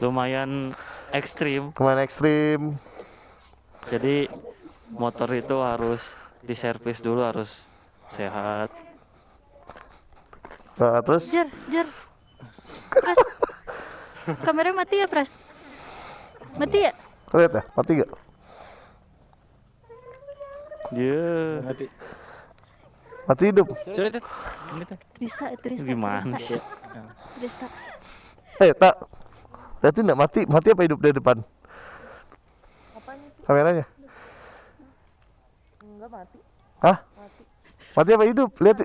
lumayan ekstrim. Kemana ekstrim? Jadi motor itu harus diservis dulu, harus sehat. Nah, terus Jar, Pras. Kameranya mati ya, Pras? Mati ya? lihat ya, mati gak? Dia Mati hidup. Trista. gimana sih? Trista. Tak. Lihatin nggak mati? Mati apa hidup dari depan? Kameranya? Enggak mati. Hah? Mati apa hidup? Lihat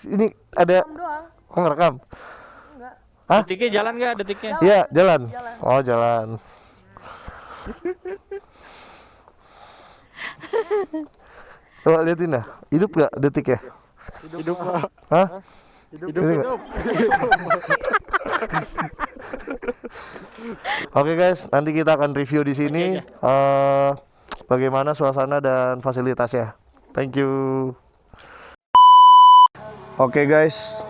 ini ada. Doang. Oh, ngerekam. Enggak. Hah? Detiknya jalan nggak detiknya? Iya, jalan. Oh, jalan. Coba liatin dah. Hidup gak detik ya? Hidup Pak. Hah? Hidup. Ini nggak? Oke guys, nanti kita akan review di sini bagaimana suasana dan fasilitasnya. Thank you. Oke guys,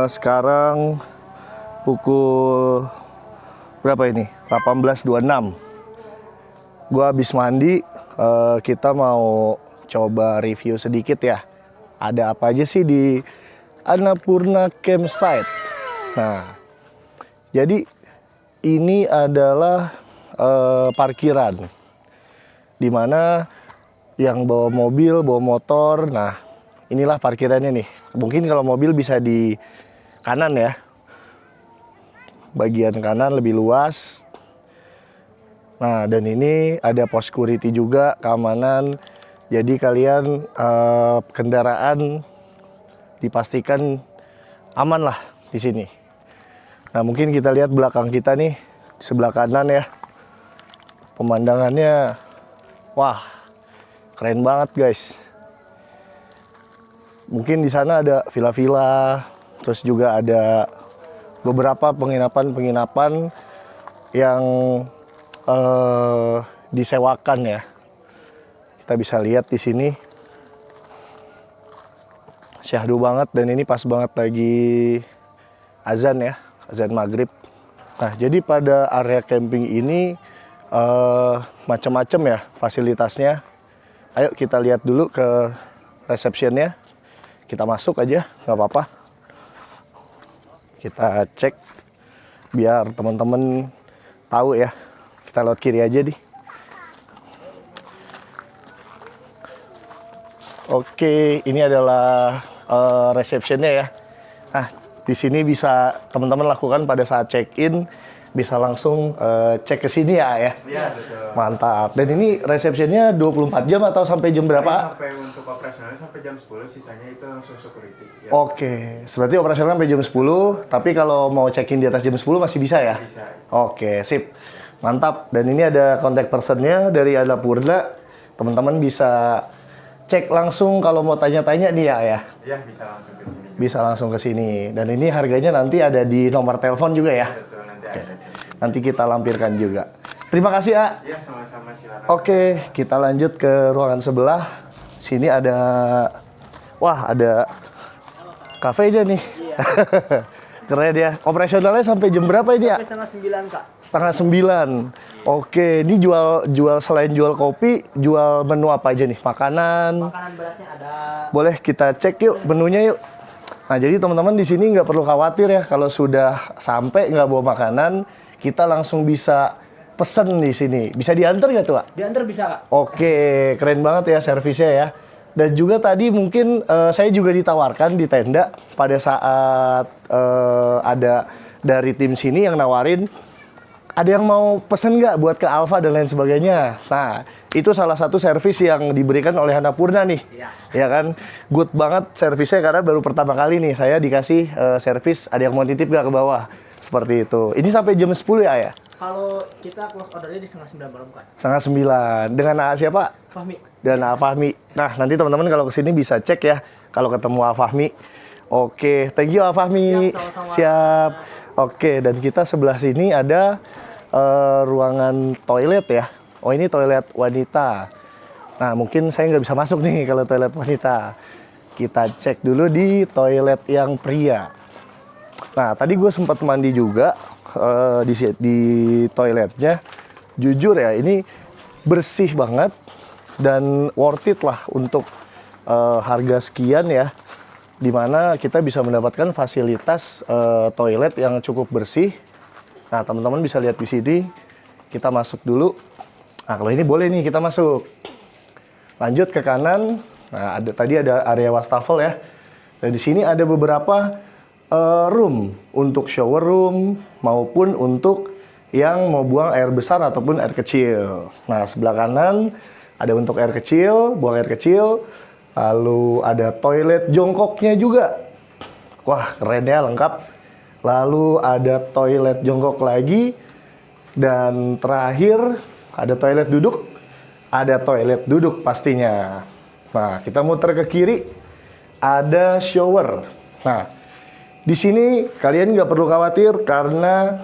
sekarang pukul berapa ini? 18.26. Gua habis mandi, kita mau coba review sedikit ya. Ada apa aja sih di Annapurna Campsite. Nah, jadi ini adalah parkiran dimana yang bawa mobil, bawa motor. Nah, inilah parkirannya nih. Mungkin kalau mobil bisa di kanan ya, bagian kanan lebih luas. Nah, dan ini ada pos security juga, keamanan. Jadi kalian kendaraan dipastikan aman lah di sini. Nah, mungkin kita lihat belakang kita nih, sebelah kanan ya. Pemandangannya, wah, keren banget guys. Mungkin di sana ada villa-villa, terus juga ada beberapa penginapan-penginapan yang disewakan ya. Kita bisa lihat di sini. Syahdu banget, dan ini pas banget lagi azan ya, azan maghrib. Nah, jadi pada area camping ini macam-macam ya fasilitasnya. Ayo kita lihat dulu ke receptionnya. Kita masuk aja, nggak apa-apa. Kita cek biar teman-teman tahu ya. Kita lewat kiri aja nih. Oke, ini adalah receptionnya ya. Nah, di sini bisa teman-teman lakukan pada saat check-in, bisa langsung cek ke sini ya. Iya, betul. Mantap. Dan ini receptionnya 24 jam atau sampai jam berapa? Sampai untuk operasionalnya sampai jam 10, sisanya itu langsung security. Ya. Oke, berarti operasional sampai jam 10, tapi kalau mau check-in di atas jam 10 masih bisa ya? Bisa. Oke, sip. Mantap. Dan ini ada contact person-nya dari Annapurna. Teman-teman bisa cek langsung kalau mau tanya-tanya nih ya. Iya, bisa langsung ke sini. Bisa langsung ke sini. Dan ini harganya nanti ada di nomor telepon juga ya. Betul, nanti Oke. ada. Nanti kita lampirkan juga. Terima kasih ya. Iya, sama-sama, silakan. Oke, kita lanjut ke ruangan sebelah. Sini ada, wah, ada kafenya nih. Keren ya. Operasionalnya sampai jam berapa ini ya? Sampai setengah 9, Kak. Setengah 9. Oke, ini jual selain jual kopi, jual menu apa aja nih? Makanan. Makanan beratnya ada. Boleh kita cek yuk menunya yuk. Nah, jadi teman-teman di sini nggak perlu khawatir ya kalau sudah sampai nggak bawa makanan, kita langsung bisa pesen di sini. Bisa diantar nggak tuh, Kak? Diantar bisa, Kak. Oke, keren banget ya servisnya ya. Dan juga tadi mungkin saya juga ditawarkan di tenda pada saat ada dari tim sini yang nawarin, ada yang mau pesen nggak buat ke Alfa dan lain sebagainya. Nah, itu salah satu servis yang diberikan oleh Annapurna nih. Iya. Ya kan, good banget servisnya karena baru pertama kali nih saya dikasih servis, ada yang mau titip nggak ke bawah. Seperti itu. Ini sampai jam 10 ya? Kalau kita close ordernya di setengah 9 malam, Kak. Setengah 9. Dengan siapa? Fahmi. Dan Al-Fahmi. Nah, nanti teman-teman kalau kesini bisa cek ya kalau ketemu Al-Fahmi. Oke, thank you Al-Fahmi. Siap, sama-sama. Siap. Oke, dan kita sebelah sini ada ruangan toilet ya. Oh, ini toilet wanita. Nah, mungkin saya nggak bisa masuk nih kalau toilet wanita. Kita cek dulu di toilet yang pria. Nah, tadi gue sempat mandi juga. di toiletnya. Jujur ya, ini bersih banget dan worth it lah untuk harga sekian ya, dimana kita bisa mendapatkan fasilitas toilet yang cukup bersih. Nah, teman-teman bisa lihat di sini. Kita masuk dulu. Nah, kalau ini boleh nih kita masuk. Lanjut ke kanan. Nah, tadi ada area wastafel ya. Dan di sini ada beberapa room untuk shower room maupun untuk yang mau buang air besar ataupun air kecil. Nah, sebelah kanan ada untuk air kecil, buang air kecil. Lalu ada toilet jongkoknya juga. Wah, keren ya, lengkap. Lalu ada toilet jongkok lagi. Dan terakhir ada toilet duduk. Ada toilet duduk pastinya. Nah, kita muter ke kiri. Ada shower. Nah, di sini kalian nggak perlu khawatir karena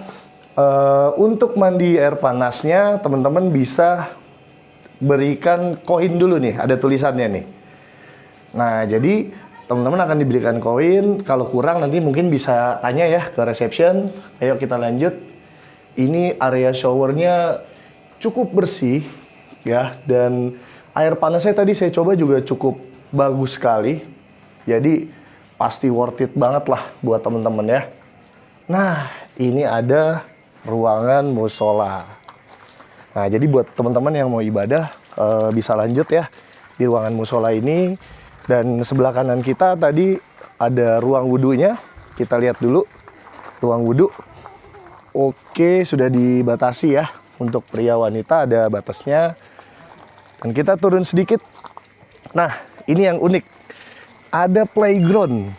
untuk mandi air panasnya teman-teman bisa berikan koin dulu nih, ada tulisannya nih. Nah, jadi teman-teman akan diberikan koin. Kalau kurang nanti mungkin bisa tanya ya ke reception. Ayo kita lanjut. Ini area showernya cukup bersih ya, dan air panasnya tadi saya coba juga cukup bagus sekali. Jadi pasti worth it banget lah buat teman-teman ya. Nah, ini ada ruangan musola. Nah, jadi buat teman-teman yang mau ibadah bisa lanjut ya di ruangan musola ini. Dan sebelah kanan kita tadi ada ruang wudhunya. Kita lihat dulu ruang wudhu. Oke, sudah dibatasi ya. Untuk pria wanita ada batasnya. Dan kita turun sedikit. Nah, ini yang unik. Ada playground.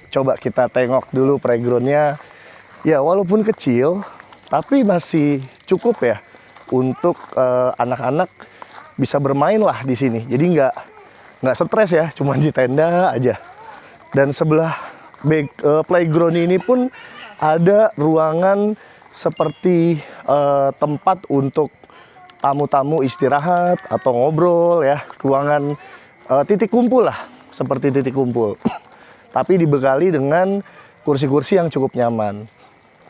Coba kita tengok dulu playgroundnya. Ya, walaupun kecil, tapi masih cukup ya untuk anak-anak bisa bermain lah di sini. Jadi nggak stres ya, cuma di tenda aja. Dan sebelah playground ini pun ada ruangan seperti tempat untuk tamu-tamu istirahat atau ngobrol ya, ruangan titik kumpul lah, seperti titik kumpul. Tapi dibekali dengan kursi-kursi yang cukup nyaman.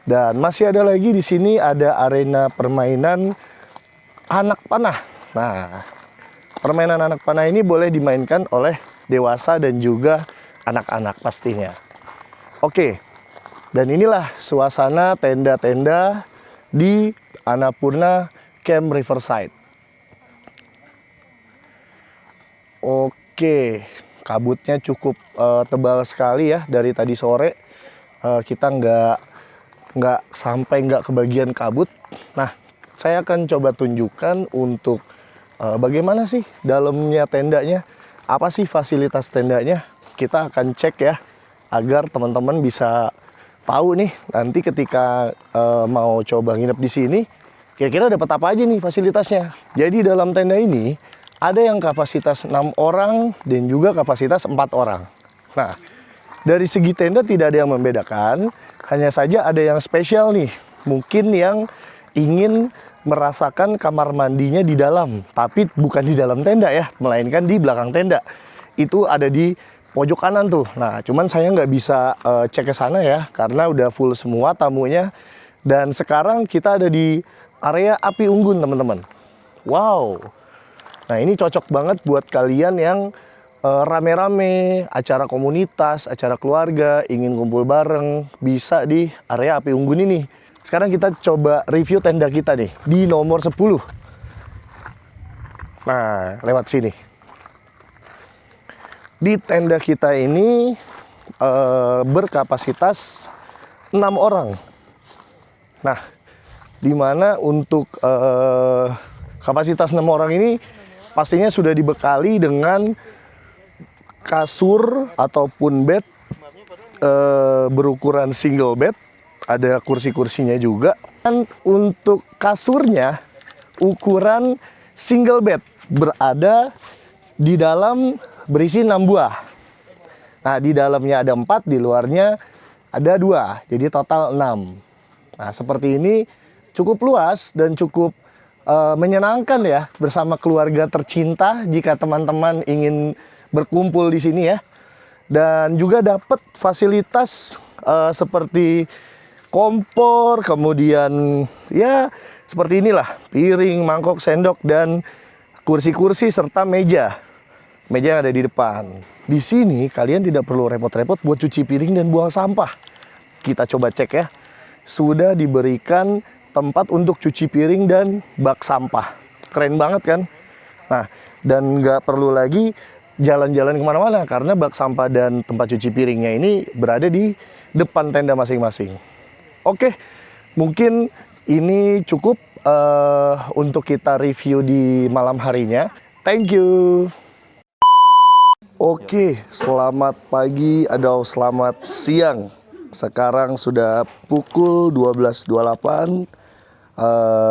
Dan masih ada lagi di sini ada arena permainan anak panah. Nah, permainan anak panah ini boleh dimainkan oleh dewasa dan juga anak-anak pastinya. Oke, dan inilah suasana tenda-tenda di Annapurna Camp Riverside. Oke, kabutnya cukup tebal sekali ya dari tadi sore. Kita nggak kebagian kabut. Nah, saya akan coba tunjukkan untuk bagaimana sih dalamnya tendanya, apa sih fasilitas tendanya. Kita akan cek ya, agar teman-teman bisa tahu nih nanti ketika mau coba nginep di sini, kira-kira dapat apa aja nih fasilitasnya. Jadi dalam tenda ini ada yang kapasitas 6 orang dan juga kapasitas 4 orang. Nah, dari segi tenda tidak ada yang membedakan, hanya saja ada yang spesial nih. Mungkin yang ingin merasakan kamar mandinya di dalam, tapi bukan di dalam tenda ya, melainkan di belakang tenda. Itu ada di pojok kanan tuh. Nah, cuman saya nggak bisa cek ke sana ya, karena udah full semua tamunya. Dan sekarang kita ada di area api unggun, teman-teman. Wow. Nah, ini cocok banget buat kalian yang rame-rame, acara komunitas, acara keluarga, ingin kumpul bareng, bisa di area api unggun ini. Sekarang kita coba review tenda kita nih, di nomor 10. Nah, lewat sini. Di tenda kita ini berkapasitas 6 orang. Nah, dimana untuk kapasitas 6 orang ini pastinya sudah dibekali dengan kasur ataupun bed berukuran single bed, ada kursi-kursinya juga. Dan untuk kasurnya ukuran single bed, berada di dalam berisi 6 buah. Nah, di dalamnya ada 4, di luarnya ada 2, jadi total 6. Nah, seperti ini cukup luas dan cukup menyenangkan ya bersama keluarga tercinta jika teman-teman ingin berkumpul di sini ya. Dan juga dapat fasilitas seperti kompor, kemudian ya seperti inilah, piring, mangkok, sendok, dan kursi-kursi serta meja. Meja yang ada di depan. Di sini kalian tidak perlu repot-repot buat cuci piring dan buang sampah. Kita coba cek ya. Sudah diberikan tempat untuk cuci piring dan bak sampah. Keren banget kan? Nah, dan nggak perlu lagi jalan-jalan kemana-mana karena bak sampah dan tempat cuci piringnya ini berada di depan tenda masing-masing. Oke, mungkin ini cukup untuk kita review di malam harinya. Thank you. Oke, selamat pagi atau selamat siang. Sekarang sudah pukul 12.28.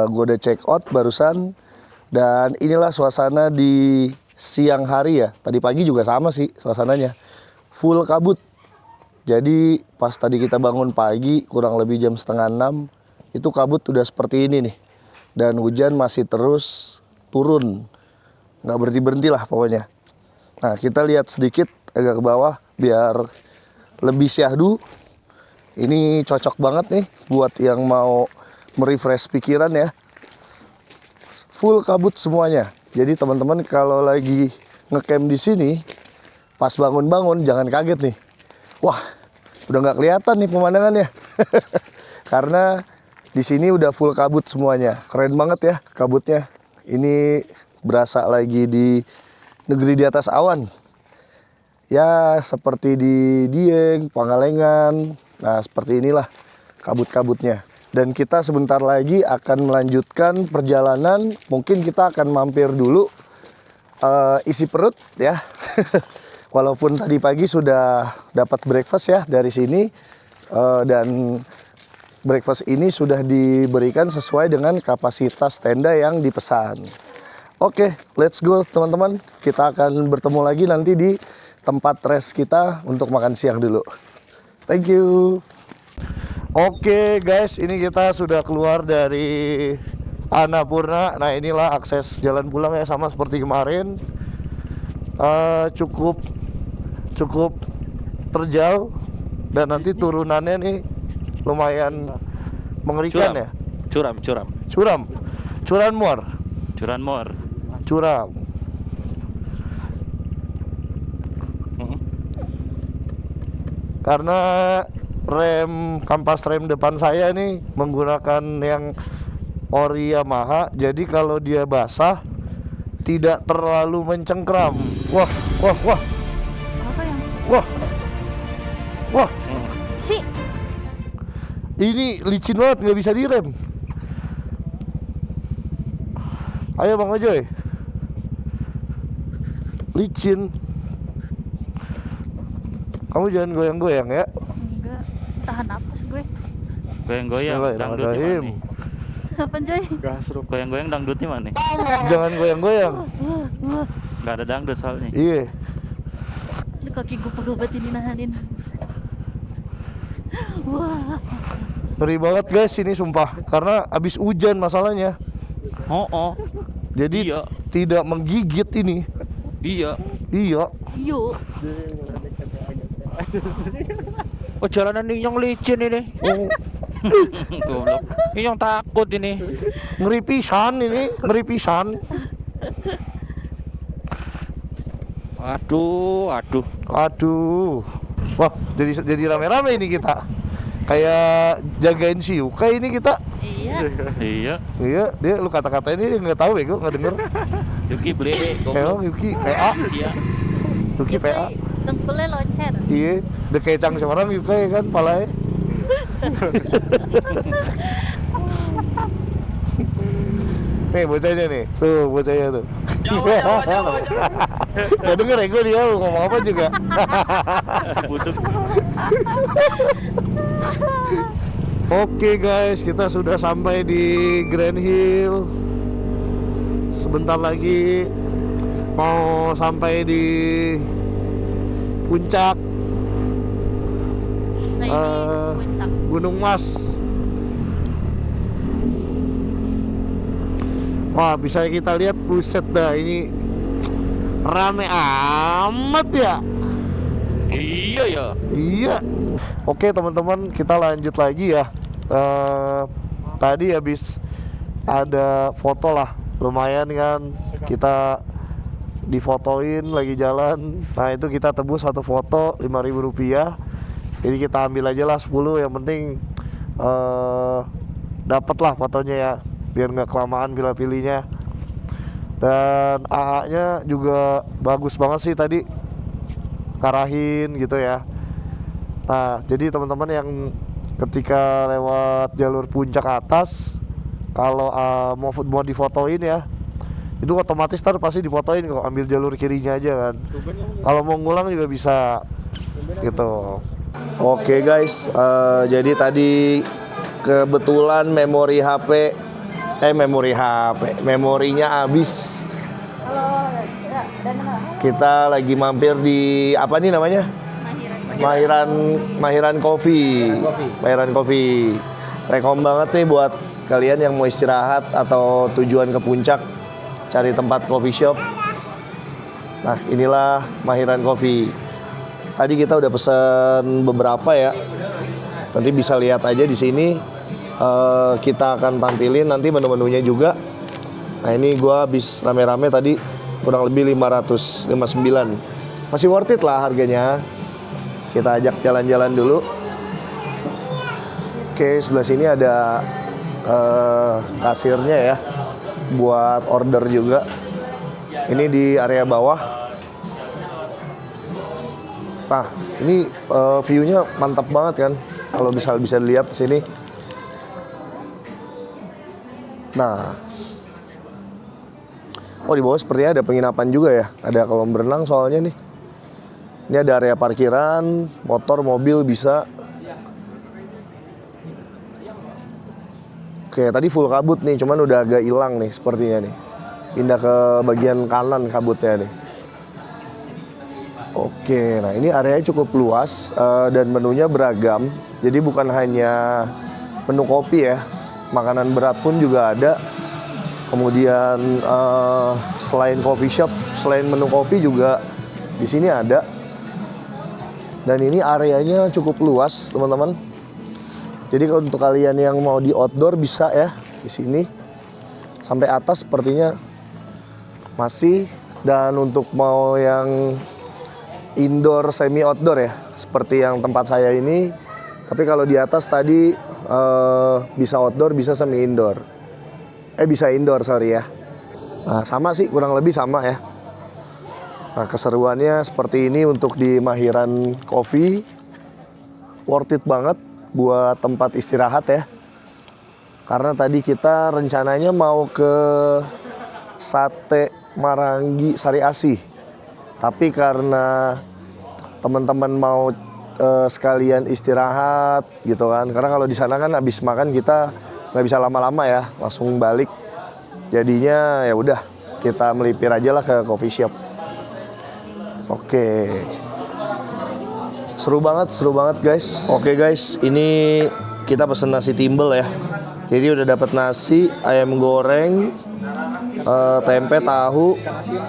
Gue udah check out barusan. Dan inilah suasana di siang hari ya. Tadi pagi juga sama sih suasananya. Full kabut. Jadi pas tadi kita bangun pagi kurang lebih jam 5:30. Itu kabut udah seperti ini nih. Dan hujan masih terus turun. Nggak berhenti-berhenti lah pokoknya. Nah, kita lihat sedikit agak ke bawah biar lebih syahdu. Ini cocok banget nih buat yang mau merefresh pikiran ya. Full kabut semuanya. Jadi teman-teman kalau lagi ngecamp di sini, pas bangun-bangun jangan kaget nih. Wah, udah nggak kelihatan nih pemandangannya. Karena di sini udah full kabut semuanya. Keren banget ya kabutnya. Ini berasa lagi di negeri di atas awan. Ya, seperti di Dieng, Pangalengan. Nah, seperti inilah kabut-kabutnya. Dan kita sebentar lagi akan melanjutkan perjalanan. Mungkin kita akan mampir dulu isi perut ya. Walaupun tadi pagi sudah dapat breakfast ya dari sini. Dan breakfast ini sudah diberikan sesuai dengan kapasitas tenda yang dipesan. Oke, let's go teman-teman. Kita akan bertemu lagi nanti di tempat rest kita untuk makan siang dulu. Thank you. Oke guys, ini kita sudah keluar dari Annapurna. Nah, inilah akses jalan pulang ya, sama seperti kemarin. Cukup terjal dan nanti turunannya nih lumayan mengerikan ya. Curam. Curanmor. Curam. Karena kampas rem depan saya nih menggunakan yang ori Yamaha, jadi kalau dia basah tidak terlalu mencengkram. Wah. Apa yang? Wah. Si. Ini licin banget, nggak bisa direm. Ayo Bang Ojoy. Licin. Kamu jangan goyang-goyang ya. Enggak. Tahan napas gue. Goyang-goyang, dangdutnya mana nih? Apa Joy? Goyang-goyang dangdutnya mana nih? Jangan goyang-goyang. Nggak ada dangdut soalnya. Iya. Lu kaki gue pegel banget ini nahanin. Wah. Ngeri banget guys ini sumpah. Karena abis hujan masalahnya. Oh. Jadi Iya. tidak menggigit ini. Iya. Iya. Yuk. Oh, jalanan ini yang licin ini. Goblok. Ini yang takut ini. Ngeri pisan ini, ngeri pisan. Aduh. Wah, jadi rame-rame ini kita. Kayak jagain si Yuka ini kita. Iya. Iya. Iya, dia lu kata-katain ini nggak tahu bego, nggak denger. Yuki beli Emang Yuki PA. Iya. Yuki PA. Dengkulnya loncat. Iya, udah kecang seorang Yuka ya kan palanya. Nih bocahnya nih, tuh bocahnya tuh. Jauh. Gak denger ya gue dia ngomong apa juga. Butuh. Oke guys, kita sudah sampai di Grand Hill. Sebentar lagi mau sampai di puncak Nah ini puncak. Gunung Mas. Wah, bisa kita lihat, buset dah ini rame amat ya. Iya ya. Iya. Oke teman-teman, kita lanjut lagi ya. tadi habis ada foto lah, lumayan kan, kita difotoin lagi jalan. Nah itu kita tebus satu foto Rp5.000. Jadi kita ambil aja lah 10, yang penting dapet lah fotonya ya, biar nggak kelamaan pilih-pilihnya. Dan AA-nya juga bagus banget sih tadi, ngarahin gitu ya. Nah jadi teman-teman yang ketika lewat jalur puncak atas, kalau mau difotoin ya, itu otomatis ntar pasti difotoin kalau ambil jalur kirinya aja kan. Kalau mau ngulang juga bisa gitu. Oke guys, jadi tadi kebetulan memorinya habis. Kita lagi mampir di apa nih namanya? Mahiran Coffee. Rekom banget nih buat kalian yang mau istirahat atau tujuan ke puncak, cari tempat coffee shop. Nah, inilah Mahiran Coffee. Tadi kita udah pesen beberapa ya. Nanti bisa lihat aja di sini. Kita akan tampilin nanti menu-menunya juga. Nah, ini gua habis rame-rame tadi kurang lebih 559. Masih worth it lah harganya. Kita ajak jalan-jalan dulu. Oke, sebelah sini ada kasirnya ya, buat order juga. Ini di area bawah. Nah, ini view-nya mantap banget kan, kalau bisa dilihat di sini. Nah, oh di bawah sepertinya ada penginapan juga ya, ada kolam berenang soalnya nih. Ini ada area parkiran, motor, mobil bisa. Oke, tadi full kabut nih, cuman udah agak hilang nih sepertinya nih. Pindah ke bagian kanan kabutnya nih. Oke, nah ini areanya cukup luas dan menunya beragam. Jadi bukan hanya menu kopi ya, makanan berat pun juga ada. Kemudian selain coffee shop, selain menu kopi juga di sini ada. Dan ini areanya cukup luas, teman-teman. Jadi untuk kalian yang mau di outdoor bisa ya di sini. Sampai atas sepertinya masih. Dan untuk mau yang indoor semi outdoor ya, seperti yang tempat saya ini. Tapi kalau di atas tadi bisa outdoor, bisa semi indoor. Bisa indoor, sorry ya. Nah, sama sih, kurang lebih sama ya. Nah, keseruannya seperti ini untuk di Mahiran Coffee. Worth it banget buat tempat istirahat ya. Karena tadi kita rencananya mau ke Sate Marangi Sari Asih. Tapi karena teman-teman mau sekalian istirahat gitu kan. Karena kalau di sana kan habis makan kita nggak bisa lama-lama ya, langsung balik. Jadinya ya udah kita melipir aja lah ke coffee shop. Oke. Seru banget guys. Oke guys, ini kita pesen nasi timbel ya. Jadi udah dapat nasi, ayam goreng, tempe, tahu,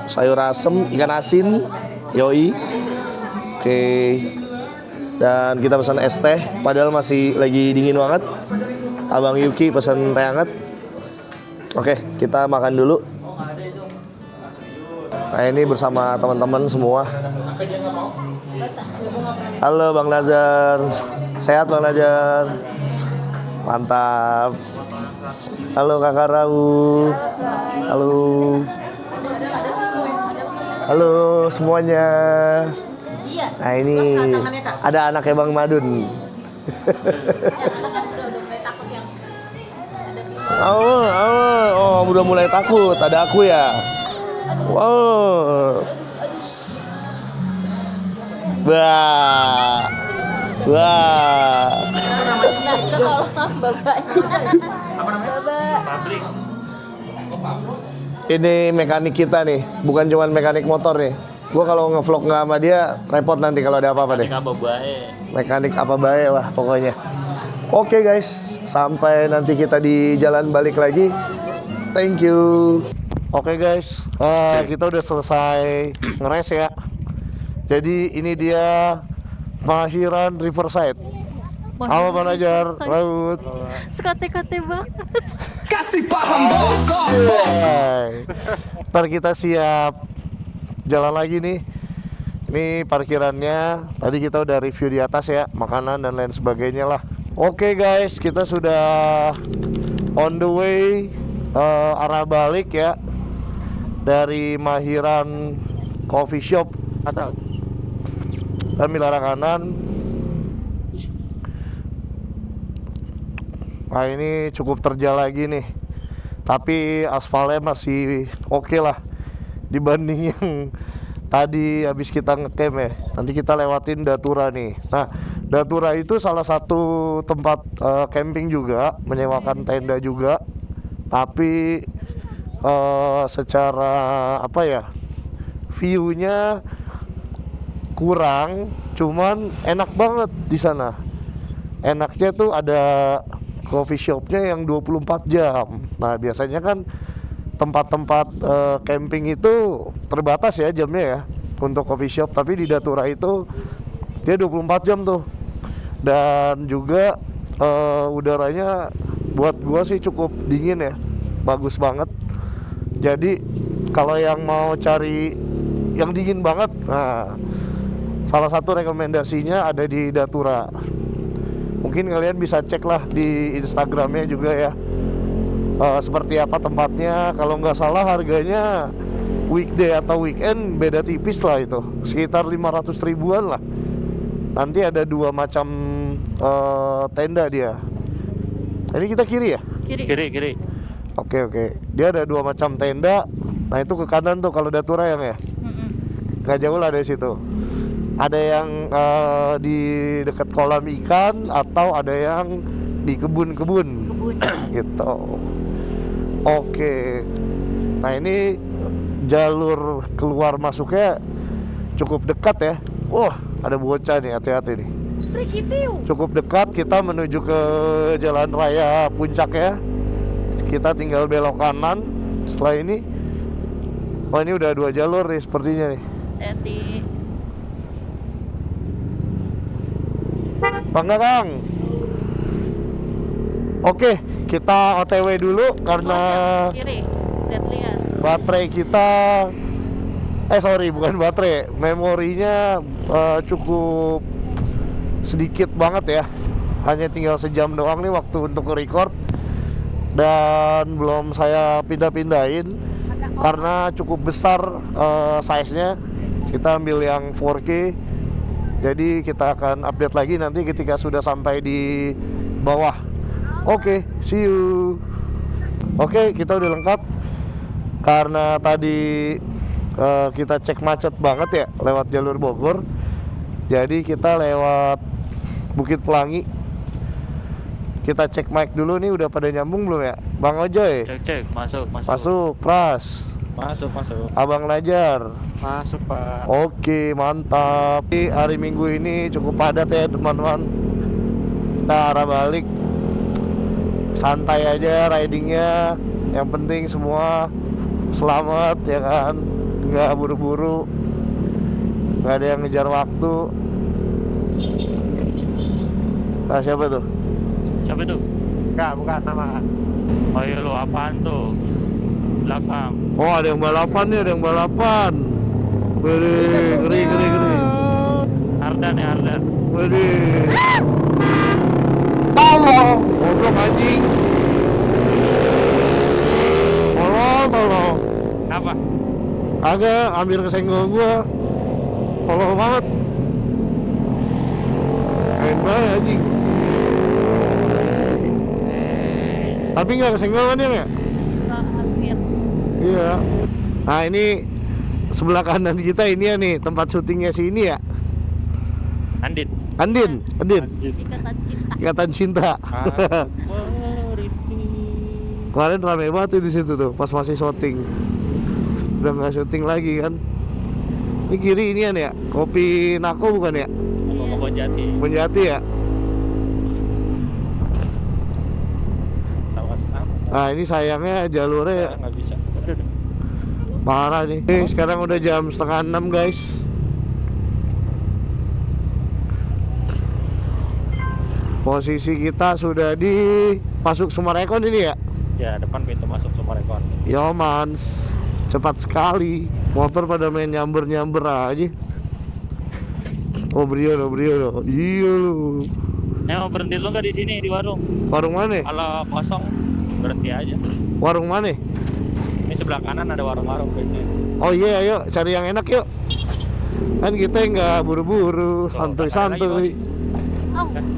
sayur asem, ikan asin, yoi. Oke. Dan kita pesan es teh, padahal masih lagi dingin banget. Abang Yuki pesan teh hangat. Oke, kita makan dulu. Nah, ini bersama teman-teman semua. Halo Bang Nazar. Sehat Bang Nazar? Mantap. Halo Kakak Rau. Halo. Halo semuanya. Nah, ini ada anaknya Bang Madun. Oh, udah mulai takut. Ada aku ya. Wow. Wah. Ini mekanik kita nih, bukan cuma mekanik motor nih. Gua kalau ngevlog nggak sama dia repot nanti kalau ada apa-apa deh. Mekanik apa bae lah pokoknya. Oke guys, sampai nanti kita di jalan balik lagi. Thank you. Oke guys, kita udah selesai ngeres ya. Jadi ini dia Mahiran Riverside. Halo Bang Najar, Laut. Sekate-kate banget. Yeay. Ntar kita siap jalan lagi nih. Ini parkirannya. Tadi kita udah review di atas ya, makanan dan lain sebagainya lah. Oke guys, kita sudah on the way arah balik ya dari Mahiran Coffee Shop. Atau Ambil arah kanan. Nah ini cukup terjal lagi nih, tapi aspalnya masih oke lah dibanding yang tadi habis kita ngecamp ya. Nanti kita lewatin Datura nih. Nah Datura itu salah satu tempat camping juga, menyewakan tenda juga, tapi secara apa ya, view-nya kurang, cuman enak banget di sana. Enaknya tuh ada coffee shopnya yang 24 jam. Nah biasanya kan tempat-tempat camping itu terbatas ya jamnya ya untuk coffee shop, tapi di Datura itu dia 24 jam tuh. Dan juga udaranya buat gua sih cukup dingin ya, bagus banget. Jadi kalau yang mau cari yang dingin banget, nah salah satu rekomendasinya ada di Datura. Mungkin kalian bisa cek lah di Instagramnya juga ya, seperti apa tempatnya. Kalau nggak salah harganya weekday atau weekend beda tipis lah, itu sekitar 500 ribuan lah. Nanti ada dua macam tenda dia. Ini kita kiri ya? kiri. Oke. Dia ada dua macam tenda. Nah itu ke kanan tuh kalau Datura yang ya. Nggak jauh lah dari situ. Ada yang di dekat kolam ikan, atau ada yang di kebun gitu. Oke. Nah ini jalur keluar masuknya cukup dekat ya. Wah ada bocah nih, hati-hati nih. Cukup dekat, kita menuju ke jalan raya puncak ya. Kita tinggal belok kanan setelah ini. Oh ini udah 2 jalur nih sepertinya nih. Hati. Bangga Kang. Oke, kita OTW dulu karena Kiri. Lihat. baterai kita bukan baterai, memorinya cukup sedikit banget ya. Hanya tinggal sejam doang nih waktu untuk nge-record, dan belum saya pindah-pindahin karena cukup besar size-nya. Kita ambil yang 4K. Jadi kita akan update lagi nanti ketika sudah sampai di bawah. Oke, see you. Oke, kita udah lengkap. Karena tadi kita cek macet banget ya lewat jalur Bogor. Jadi kita lewat Bukit Pelangi. Kita cek mic dulu nih, udah pada nyambung belum ya? Bang Ojoy. Cek, masuk. Masuk, Pras. Masuk. Abang Najar. Masuk Pak. Oke, mantap. Hari Minggu ini cukup padat ya teman-teman. Kita arah balik, santai aja ridingnya. Yang penting semua selamat ya kan, nggak buru-buru, nggak ada yang ngejar waktu. Nah siapa tuh? Siapa itu? Enggak, bukan nama. Oh iya lu, apaan tuh? Belakang. Oh ada yang balapan nih, ada yang balapan. Wih, ngeri. Ardan. Wih. Tolong, goblok anjing. Tolong. Kenapa? Agak ambil kesenggol gua. Tolong banget. Main banget anjing. Tapi nggak kesenggol kan ya? Hampir. Iya. Nah ini sebelah kanan kita ini ya nih, tempat syutingnya si ini ya. Andin. Ikatan cinta. Kemarin rame banget tuh di situ tuh pas masih syuting. Udah nggak syuting lagi kan. Ini kiri ini ya, Kopi Nako bukan ya? Bonjati ya. Nah ini sayangnya jalurnya Nggak bisa. parah nih. Sekarang udah jam 5:30 guys. Posisi kita sudah di masuk Sumarekon ini ya. Ya, depan pintu masuk Sumarekon. Yo mans, cepat sekali. Motor pada main nyamber-nyamber aja. Oh Brio. Iya lu. Mau berhenti lu nggak di sini di warung? Warung mana? Kalau kosong berhenti aja. Warung mana? Ini sebelah kanan ada warung-warung kayaknya. Oh iya, ayo cari yang enak yuk. Kan kita nggak buru-buru, santuy-santuy. Oh, bentar.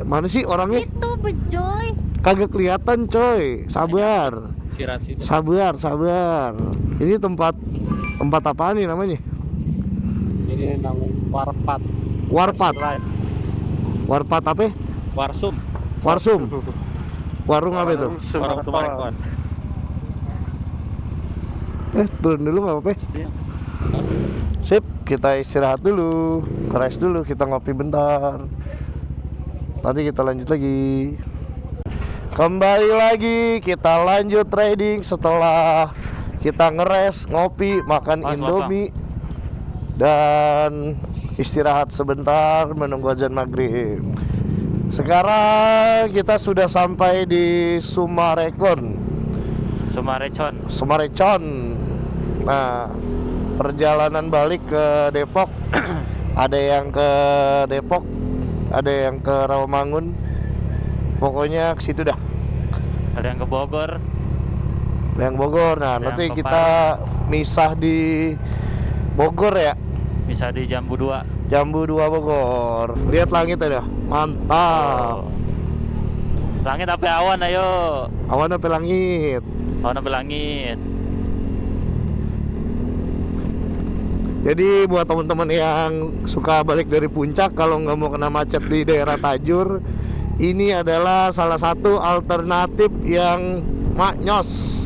Mana sih orangnya? Itu Bejoy. Kagak kelihatan coy. Sabar. Sirat situ. Sabar. Ini tempat apaan nih namanya? Ini namanya warpat. Warpat apa? Warsum. Warsum. Warung apa itu? Warung Sumarekon. Turun dulu nggak apa-apa. Sip, kita istirahat dulu, rest dulu, kita ngopi bentar. Nanti kita lanjut lagi. Kembali lagi, kita lanjut trading setelah kita ngeres, ngopi, makan Indomie dan istirahat sebentar menunggu azan maghrib. Sekarang kita sudah sampai di Sumarekon. Nah, perjalanan balik ke Depok. Ada yang ke Depok, ada yang ke Rawamangun. Pokoknya ke situ dah. Ada yang ke Bogor. Nah, Ada nanti yang ke kita misah di Bogor ya. Bisa di Jambu 2. Jambu 2 Bogor. Lihat langit ada. Mantap. Langit apa awan ayo? Awan apa langit? Awan apa langit? Jadi buat teman-teman yang suka balik dari puncak, kalau nggak mau kena macet di daerah Tajur, ini adalah salah satu alternatif yang maknyos.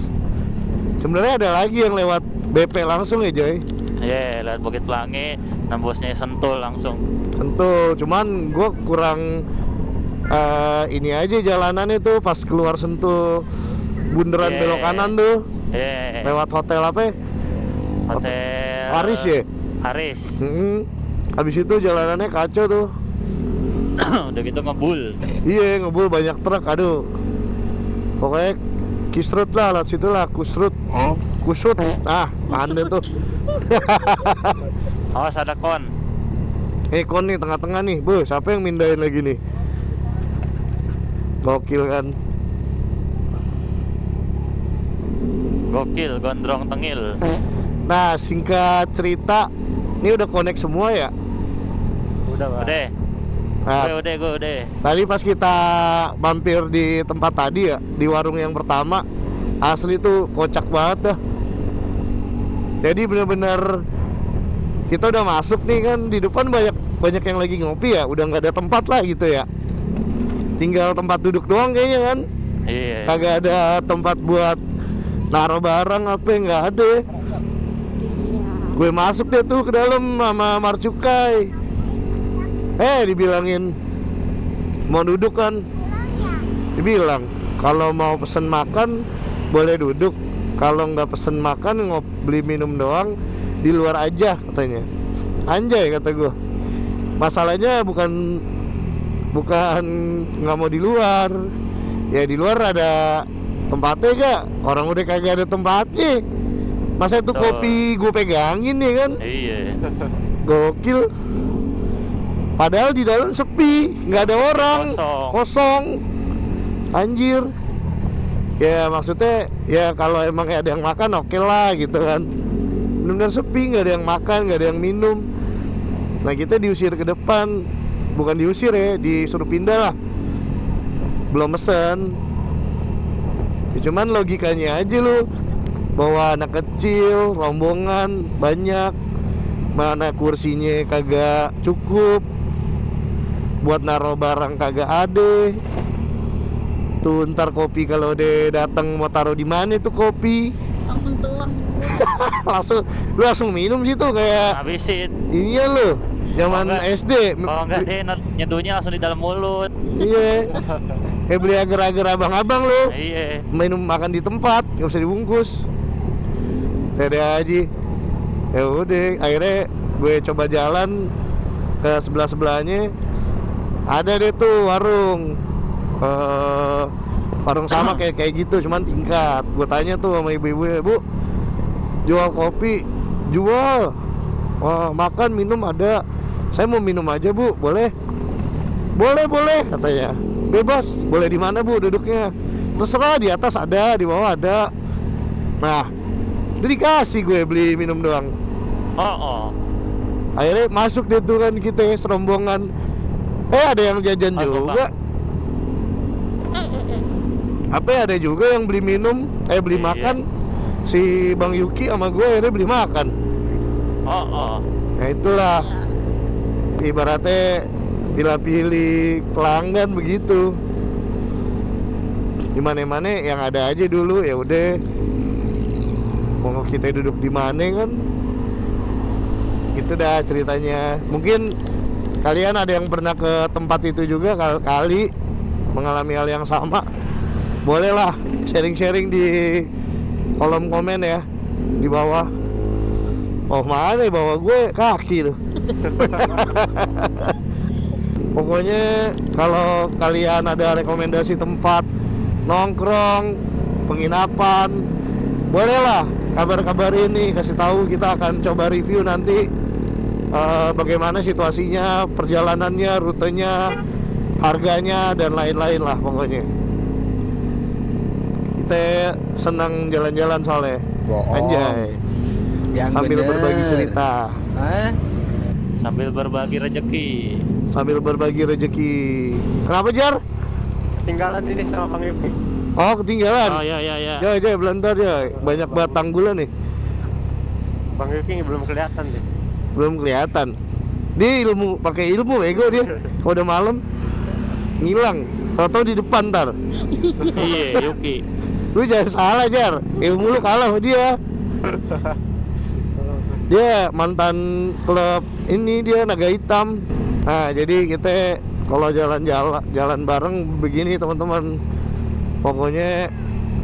Sebenarnya ada lagi yang lewat BP langsung ya Joy. Iya, lewat Bukit Pelangi, nembusnya Sentul langsung. Sentul, cuman gue kurang ini aja jalanannya tuh pas keluar Sentul, bundaran Yeah. belok kanan tuh, Iya. lewat hotel apa? Hotel Haris ya? Haris. Habis itu jalanannya kacau tuh. Udah gitu ngebul. Iya, ngebul banyak truk, aduh. Pokoknya kisrut lah, lewat situ lah, kusrut. Kusut. Nah, anda tuh. Awas ada kon. Kon nih tengah-tengah nih, bu, siapa yang mindahin lagi nih? Gokil kan? Gokil, gondrong tengil. Nah, singkat cerita, ini udah connect semua ya? Udah, Pak. Udah. Nah, Gue udah. tadi pas kita mampir di tempat tadi ya, di warung yang pertama, asli tuh kocak banget dah. Jadi bener-bener kita udah masuk nih kan, di depan banyak yang lagi ngopi ya, udah nggak ada tempat lah gitu ya. Tinggal tempat duduk doang kayaknya kan. Iya. Kagak ada tempat buat naruh barang apa, nggak ada. Gue masuk deh tuh ke dalam sama Marcukai. Dibilangin mau duduk kan. Dibilang kalau mau pesen makan boleh duduk, kalau nggak pesen makan beli minum doang di luar aja katanya. Anjay kata gue. Masalahnya bukan nggak mau di luar. Ya di luar ada tempatnya gak? Orang udah kagak ada tempatnya. Masa itu kopi gue pegangin ya kan? Iya. Gokil. Padahal di dalam sepi, nggak ada orang, kosong. Anjir. Ya maksudnya ya kalau emang ada yang makan oke lah gitu kan. Benar-benar sepi, nggak ada yang makan, nggak ada yang minum. Nah kita diusir ke depan, bukan diusir ya, disuruh pindah lah. Belum mesen. Ya, cuman logikanya aja lu, bawa anak kecil, rombongan banyak, mana kursinya kagak cukup, buat naruh barang kagak ada. Tuh ntar kopi kalau udah datang mau taruh di mana itu kopi? Langsung tuang. Lu langsung minum situ kayak Habisin. ini ya lu zaman Kalau SD. Kalau enggak deh nyeduhnya langsung di dalam mulut. Iya. Beli agar-agar abang-abang lu. Iya. Minum makan di tempat, nggak usah dibungkus. Dede aja. Ya udah, akhirnya gue coba jalan ke sebelah-sebelahnya. Ada deh tuh warung. Warung sama kayak gitu, cuman tingkat. Gue tanya tuh sama ibu-ibu, Bu, jual kopi? Jual. Wah, makan minum ada. Saya mau minum aja, Bu, boleh? Boleh katanya. Bebas, boleh di mana, Bu, duduknya? Terserah, di atas ada, di bawah ada. Nah, udah dikasih gue beli minum doang. Oh. Akhirnya masuk deh tuh kan kita serombongan. Ada yang jajan Masuk, juga. Apa ya, ada juga yang beli minum, beli Iya. makan. Si Bang Yuki sama gue akhirnya beli makan. Oh. Nah itulah, ibaratnya pilih-pilih pelanggan begitu. Di mana-mana yang ada aja dulu, ya udah. Mau kita duduk di mana kan? Itu dah ceritanya. Mungkin kalian ada yang pernah ke tempat itu juga kali mengalami hal yang sama. Bolehlah sharing-sharing di kolom komen ya di bawah. Oh mana bawah gue kaki tuh. Pokoknya kalau kalian ada rekomendasi tempat nongkrong, penginapan, bolehlah kabar-kabarin nih, kasih tahu, kita akan coba review nanti bagaimana situasinya, perjalanannya, rutenya, harganya dan lain-lain lah pokoknya. Kita senang jalan-jalan soalnya. Anjay. Yang Sambil bener. berbagi cerita, Hah? Sambil berbagi rezeki. sambil berbagi rezeki. Kenapa, Jar? Tinggalan ini sama Bang Yuki. Oh, ketinggalan. Oh ya. Jai, belantar ya. Banyak batang gula nih. Bang Yuki belum kelihatan deh. Belum kelihatan. Dia pakai ilmu ego dia. Kalau udah malam ngilang. Tahu-tahu di depan ntar. Iya, Yuki. Lu jangan salah, Jar. Ilmu lu kalah sama dia. Dia mantan klub ini, dia naga hitam. Nah, jadi kita kalau jalan bareng begini teman-teman. Pokoknya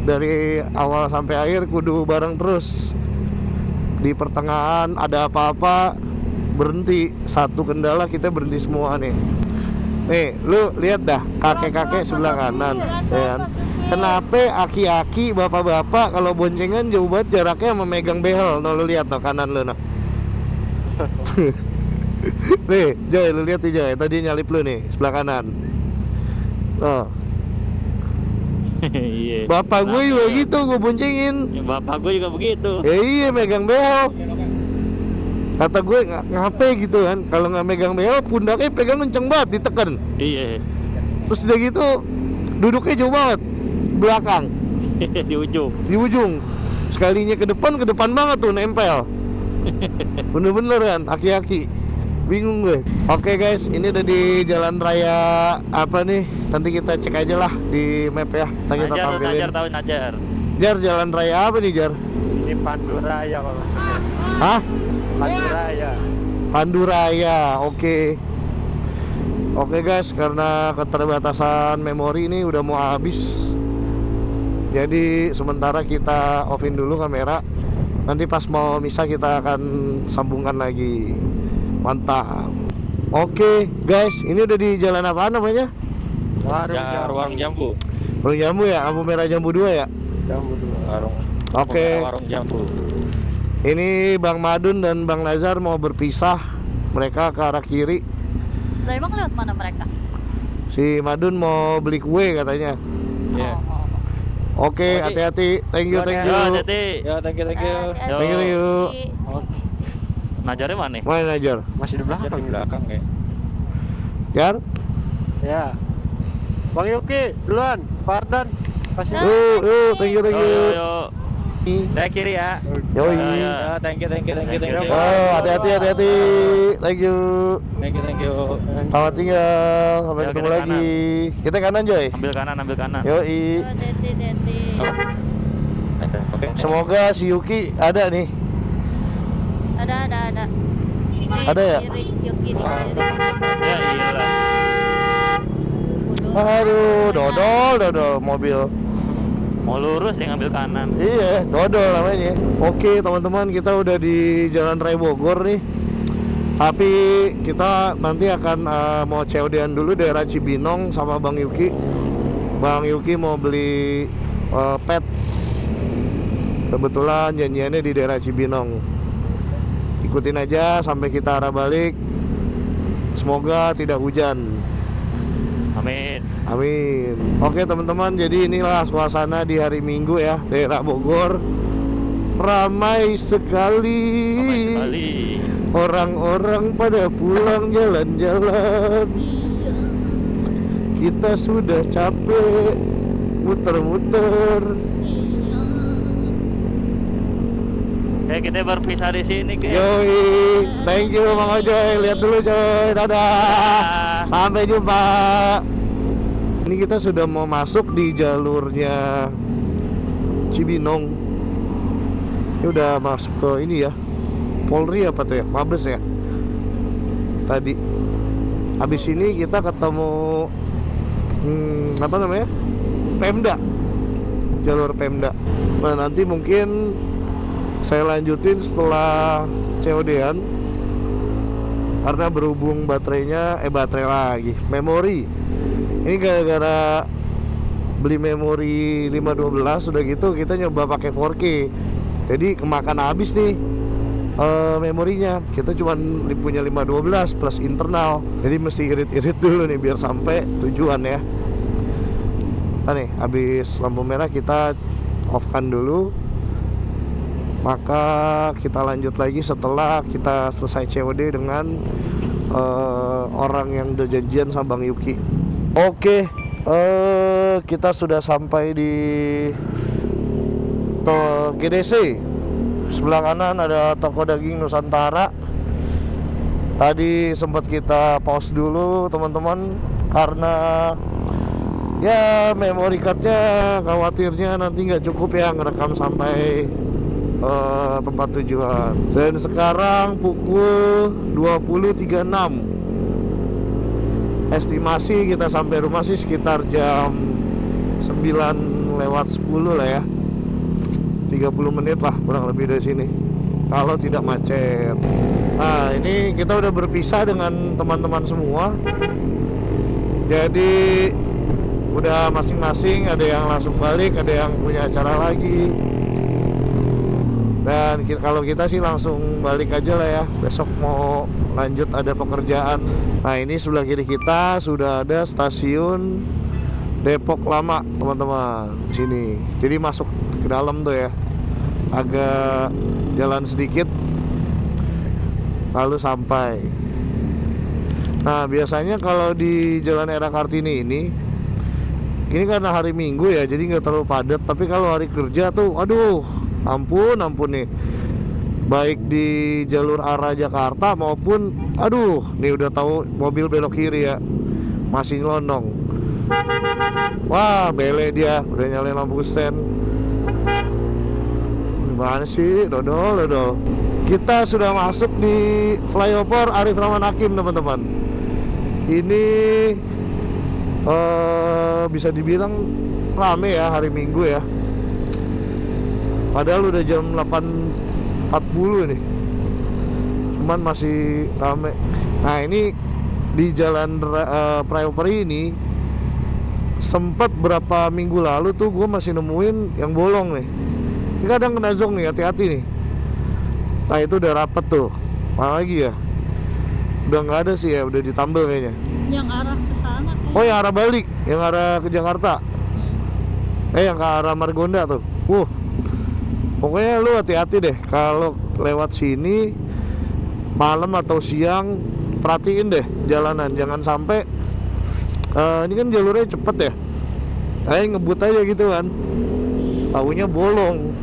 dari awal sampai akhir kudu bareng terus. Di pertengahan ada apa-apa berhenti, satu kendala kita berhenti semua nih. Nih, lu lihat dah kakek-kakek sebelah kanan, ya kan? Kenapa aki-aki, bapak-bapak kalau boncengan jauh banget jaraknya memegang behel? Nah, lu lihat tuh kanan lu nah. Nih, Joy, lu lihat nih Joy, tadi nyalip lu nih sebelah kanan. Oh, Iya. bapak gue juga Kenapa? gitu, gue boncengin. Ya, bapak gue juga begitu. Iya, megang behel. Kata gue ngapain gitu kan? Kalau nggak megang behel, pundaknya pegang kenceng banget, ditekan. Iya. Terus udah gitu duduknya jauh banget belakang, Di ujung. di ujung. Sekalinya ke depan banget tuh nempel. Bener-bener kan, aki-aki. Bingung gue. Oke guys, ini udah di jalan raya apa nih? Nanti kita cek aja lah di map ya. Nanti kita Najar, tampilin. tahu Najar. Jar, jalan raya apa nih Jar? Ini Pandu Raya kalau nggak salah. Hah? Pandu Raya. Pandu Raya, oke. Oke guys, karena keterbatasan memori ini udah mau habis. Jadi sementara kita offin dulu kamera. Nanti pas mau misah kita akan sambungkan lagi. Mantap. Oke guys, ini udah di jalan apa namanya? Warung jambu. Warung Jambu ya, lampu merah Jambu 2 ya? Jambu dua. Warung. Oke. Warung jambu. Ini Bang Madun dan Bang Nazar mau berpisah. Mereka ke arah kiri. Lah emang lewat mana mereka? Si Madun mau beli kue katanya. Iya. Oke, hati-hati. Thank you. Yo, jadi. Ya, thank you. Thank you. Najarnya mana? Mana Najar? Masih di belakang. Di belakang ya. Jar? Ya. Bang Yuki, duluan. Fardan. Kasih. Thank you. Yo. Saya kiri ya. Yoi. Ya, thank you. Oh, hati-hati. Thank you. Thank you. Selamat tinggal. Sampai Ya, ketemu kita lagi. Kita kanan, Joy. Ambil kanan. Yoi. Deti. Oke. Semoga si Yuki ada nih. Ada. Ini Ada ya? Kiri, yuk kiri. Ya iyalah. Aduh, dodol mobil. Mau lurus dia ngambil kanan. Iya, dodol namanya. Oke teman-teman, kita udah di Jalan Raya Bogor nih. Tapi kita nanti akan mau COD-an dulu daerah Cibinong sama Bang Yuki. Bang Yuki mau beli pet. Kebetulan janjiannya di daerah Cibinong. Ikutin aja sampai kita arah balik. Semoga tidak hujan. Amin. Amin. Oke teman-teman, jadi inilah suasana di hari Minggu ya, daerah Bogor. Ramai sekali. Ramai sekali. Orang-orang pada pulang jalan-jalan. Kita sudah capek muter-muter. Ya kita berpisah di sini, guys. Yoi, thank you Bang Ojoy. Lihat dulu Joy, dadah. Sampai jumpa. Ini kita sudah mau masuk di jalurnya Cibinong. Ini udah masuk ke ini ya, Polri apa tuh ya, Mabes ya. Tadi habis ini kita ketemu apa namanya, Pemda, jalur Pemda. Nah nanti mungkin saya lanjutin setelah COD-an, karena berhubung baterainya baterai lagi, memori. Ini gara-gara beli memori 512 udah gitu kita nyoba pakai 4K. Jadi kemakan habis nih memorinya. Kita cuma punya 512 plus internal. Jadi mesti irit-irit dulu nih biar sampai tujuan ya. Nah nih, habis lampu merah kita off-kan dulu. Maka kita lanjut lagi setelah kita selesai COD dengan orang yang udah janjian sama Bang Yuki. Oke, kita sudah sampai di GDC. Sebelah kanan ada toko daging Nusantara. Tadi sempat kita pause dulu teman-teman, karena ya memory cardnya khawatirnya nanti nggak cukup ya ngerekam sampai tempat tujuan. Dan sekarang pukul 20.36. Estimasi kita sampai rumah sih sekitar jam 9:10 lah ya. 30 menit lah kurang lebih dari sini, kalau tidak macet. Nah ini kita udah berpisah dengan teman-teman semua. Jadi udah masing-masing, ada yang langsung balik, ada yang punya acara lagi. Dan kalau kita sih langsung balik aja lah ya, besok mau lanjut ada pekerjaan. Nah ini sebelah kiri kita sudah ada stasiun Depok Lama teman-teman, sini. Jadi masuk ke dalam tuh ya, agak jalan sedikit lalu sampai. Nah biasanya kalau di Jalan Era Kartini ini karena hari Minggu ya, jadi nggak terlalu padat. Tapi kalau hari kerja tuh, aduh, ampun nih. Baik di jalur arah Jakarta maupun, aduh, nih udah tahu mobil belok kiri ya, masih nyelonong. Wah, bele dia, udah nyalain lampu sen. Gimana sih, dodol. Kita sudah masuk di flyover Arif Rahman Hakim teman-teman. Ini bisa dibilang rame ya hari Minggu ya. Padahal udah jam 8.40 nih, cuman masih rame. Nah ini di jalan flyover ini sempat berapa minggu lalu tuh gue masih nemuin yang bolong nih. Ini kadang kena zong nih, hati-hati nih. Nah itu udah rapet tuh. Mana lagi ya? Udah nggak ada sih ya, udah ditambal kayaknya. Yang arah ke sana. Oh yang arah balik, yang arah ke Jakarta. Yang ke arah Margonda tuh. Pokoknya lu hati-hati deh kalau lewat sini malam atau siang, perhatiin deh jalanan, jangan sampai ini kan jalurnya cepet ya, ngebut aja gitu kan, taunya bolong.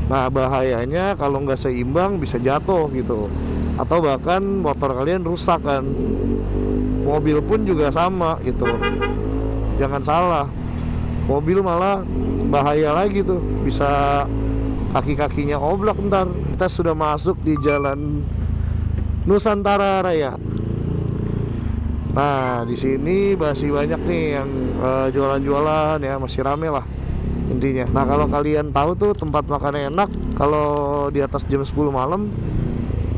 Nah bahayanya kalau nggak seimbang bisa jatuh gitu, atau bahkan motor kalian rusak kan. Mobil pun juga sama gitu, jangan salah, mobil malah bahaya lagi tuh, bisa kaki-kakinya oblak ntar. Kita sudah masuk di Jalan Nusantara Raya. Nah di sini masih banyak nih yang jualan-jualan ya, masih rame lah intinya. Nah, kalau kalian tahu tuh tempat makan enak kalau di atas jam 10 malam,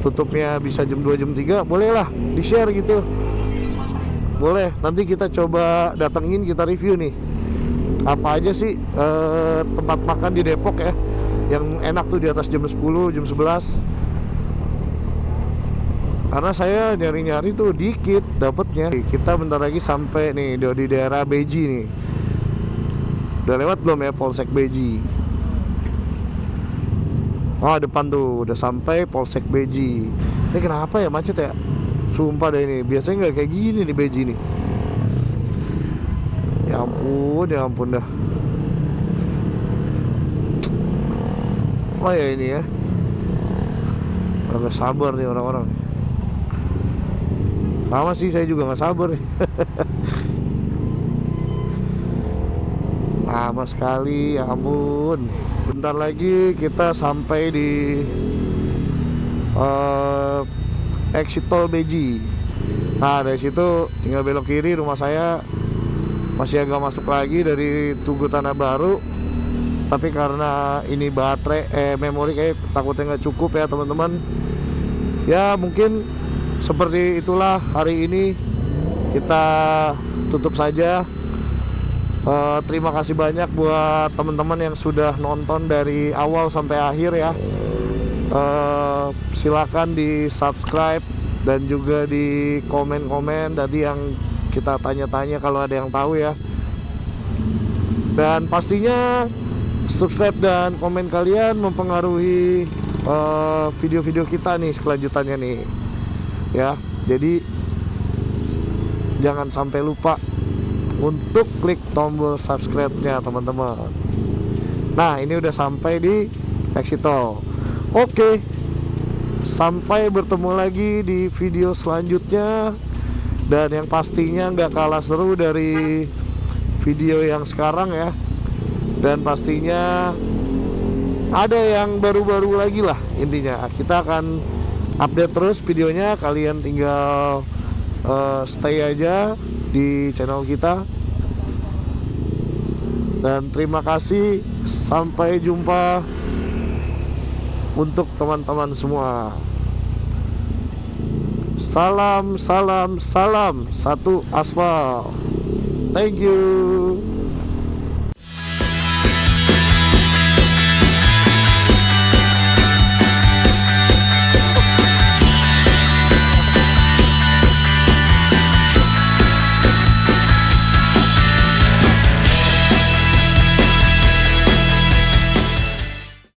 tutupnya bisa jam 2 jam 3, bolehlah di share gitu. Boleh, nanti kita coba datengin, kita review nih apa aja sih tempat makan di Depok ya yang enak tuh di atas jam 10, jam 11. Karena saya nyari-nyari tuh dikit dapetnya. Kita bentar lagi sampai nih di daerah Beji nih. Udah lewat belum ya Polsek Beji? Oh, depan tuh udah sampai Polsek Beji. Ini kenapa ya macet ya? Sumpah deh ini, biasanya nggak kayak gini nih Beji nih. Ya ampun dah. Oh ya ini ya, nggak sabar nih orang-orang. Sama sih, saya juga nggak sabar nih. Lama sekali, ya ampun. Bentar lagi kita sampai di exit tol Beji. Nah dari situ tinggal belok kiri, rumah saya masih agak masuk lagi dari Tugu Tanah Baru. Tapi karena ini baterai memori kayak takutnya nggak cukup ya teman-teman. Ya mungkin seperti itulah hari ini, kita tutup saja. Terima kasih banyak buat teman-teman yang sudah nonton dari awal sampai akhir ya. Silakan di subscribe dan juga di komen-komen tadi yang kita tanya-tanya kalau ada yang tahu ya. Dan pastinya subscribe dan komen kalian mempengaruhi video-video kita nih kelanjutannya nih ya. Jadi jangan sampai lupa untuk klik tombol subscribe-nya teman-teman. Nah ini udah sampai di exit tol. Oke, sampai bertemu lagi di video selanjutnya. Dan yang pastinya nggak kalah seru dari video yang sekarang ya. Dan pastinya ada yang baru-baru lagi lah intinya. Kita akan update terus videonya. Kalian tinggal stay aja di channel kita. Dan terima kasih. Sampai jumpa untuk teman-teman semua. Salam, salam, salam. Satu aspal. Thank you.